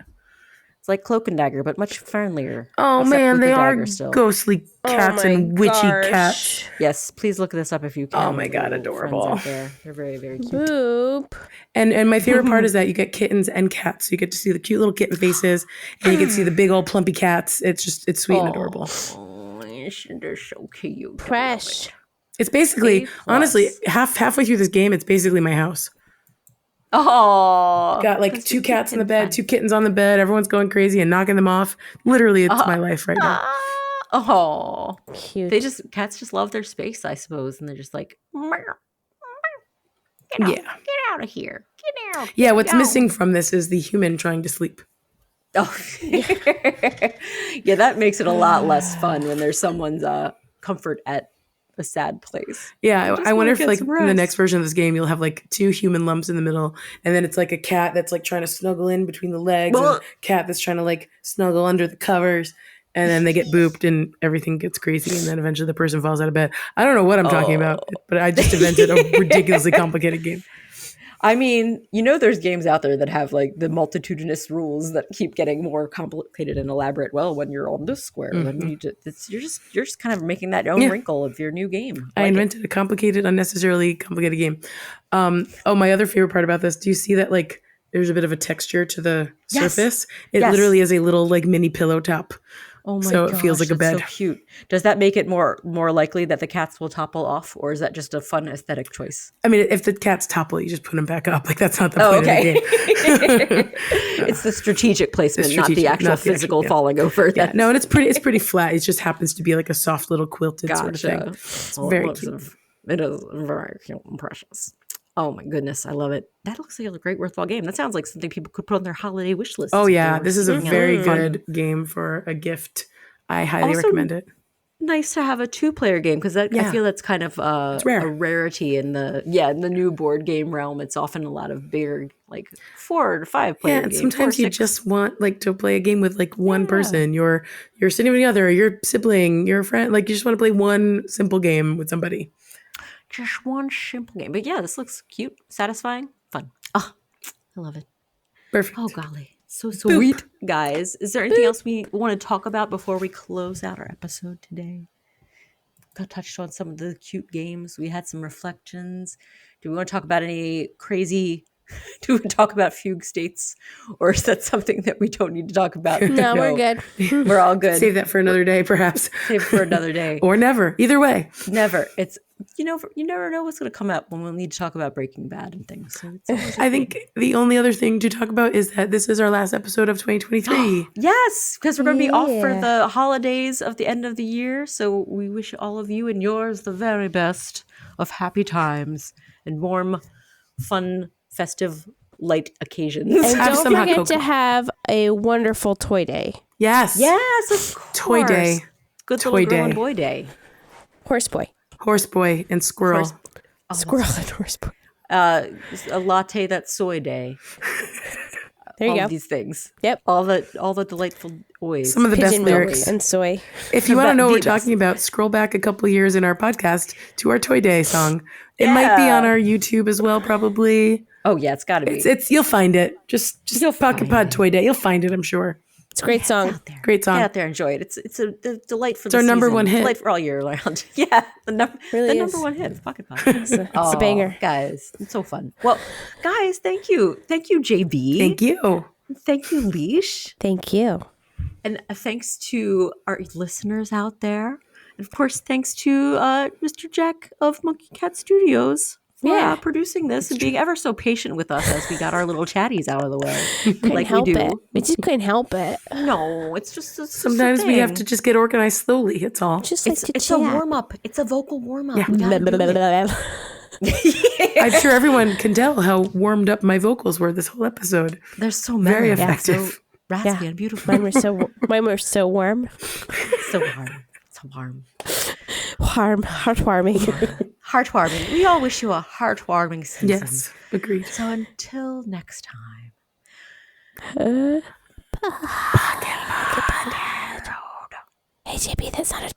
It's like Cloak and Dagger, but much friendlier. Oh except man, with they the are dagger still. ghostly cats and witchy cats. Yes, please look this up if you can. Oh my God, Little adorable. friends out there. They're very, very cute. Boop. And my favorite part is that you get kittens and cats. So you get to see the cute little kitten faces, and you get to see the big old plumpy cats. It's sweet and adorable. Oh, they're so cute. Fresh. It's basically, honestly, halfway through this game, it's basically my house. Oh, Got like 2 cats in the bed, 2 kittens on the bed. Everyone's going crazy and knocking them off. Literally, it's my life right now. Oh, Cute. Cats just love their space, I suppose, and they're just like, Yeah. get out of here, get out. Yeah, what's missing from this is the human trying to sleep. Oh, yeah, that makes it a lot less fun when there's someone's comfort at a sad place. Yeah, I wonder if get like some in the rest. next version of this game, you'll have like 2 human lumps in the middle, and then it's like a cat that's like trying to snuggle in between the legs, and a cat that's trying to like snuggle under the covers, and then they get booped and everything gets crazy, and then eventually the person falls out of bed. I don't know what I'm talking about, but I just invented a ridiculously complicated game. I mean, there's games out there that have like the multitudinous rules that keep getting more complicated and elaborate. Well, when you're on this square, then you're just kind of making that own wrinkle of your new game. I invented a complicated, unnecessarily complicated game. My other favorite part about this, do you see that like there's a bit of a texture to the surface? It literally is a little like mini pillow top. Oh my so gosh, it feels like a bed. so cute. Does that make it more likely that the cats will topple off, or is that just a fun aesthetic choice? I mean, if the cats topple, you just put them back up. Like that's not the point of the game. It's the strategic placement, not the actual physical falling over. Yeah, no, and it's pretty flat. It just happens to be like a soft little quilted sort of thing. It's very cute. It is very cute and precious. Oh my goodness, I love it. That looks like a great worthwhile game. That sounds like something people could put on their holiday wish list. Oh yeah, this is a very good game for a gift. I highly recommend it. Nice to have a 2-player game because I feel that's kind of a rarity in the new board game realm. It's often a lot of bigger, like 4 to 5 player games. Yeah, and sometimes you just want like to play a game with like one person, your significant other, your sibling, your friend. Like you just want to play one simple game with somebody. Just one simple game. But yeah, this looks cute, satisfying, fun. Oh, I love it. Perfect. Oh, golly. So sweet. Guys, is there anything else we want to talk about before we close out our episode today? I touched on some of the cute games. We had some reflections. Do we want to talk about any crazy Do we talk about fugue states, or is that something that we don't need to talk about? No, we're good. We're all good. Save that for another day, perhaps. Save it for another day. Or never. Either way. Never. It's you never know what's going to come up when we'll need to talk about Breaking Bad and things. So it's always I think the only other thing to talk about is that this is our last episode of 2023. yes, because we're going to be off for the holidays of the end of the year. So we wish all of you and yours the very best of happy times and warm, fun, festive, light occasions. And Have don't some hot forget to cocoa. have a wonderful toy day. Yes. Yes, of course. Toy day. Good Toy little girl day. and boy day. Horse boy. Horse boy and squirrel. Squirrel and horse boy. A latte that's soy day. There you all go. of these things. Yep. All the delightful ways. Some of the best Pigeon milk lyrics. and soy. If you want to know what we're the best. talking about, scroll back a couple years in our podcast to our Toy Day song. It might be on our YouTube as well, probably. Oh yeah, it's got to be. It's you'll find it. Just You'll Pocket find Pod Toy Day. You'll find it, I'm sure. It's a great song. out there. Great song. Get out there, enjoy it. It's a delight for our number one hit. Delight for all year round. Yeah, Really the is. number one hit is Pocket Pod. It's a banger. Guys. It's so fun. Well, guys, thank you, JB. Thank you. Thank you, Leash, Thank you. and thanks to our listeners out there, and of course, thanks to Mr. Jack of Monkey Cat Studios. For producing this and being ever so patient with us as we got our little chatties out of the way. Couldn't help it. We just couldn't help it. No, it's just Sometimes we have to just get organized slowly. It's all. Just like to It's chat. a warm up. It's a vocal warm up. I'm sure everyone can tell how warmed up my vocals were this whole episode. There's so Very many. effective. So raspy and beautiful. Mine were so warm. So warm. So warm. Heartwarming. Heartwarming. We all wish you a heartwarming season. Yes, agreed. So until next time. Hey JB, that sounded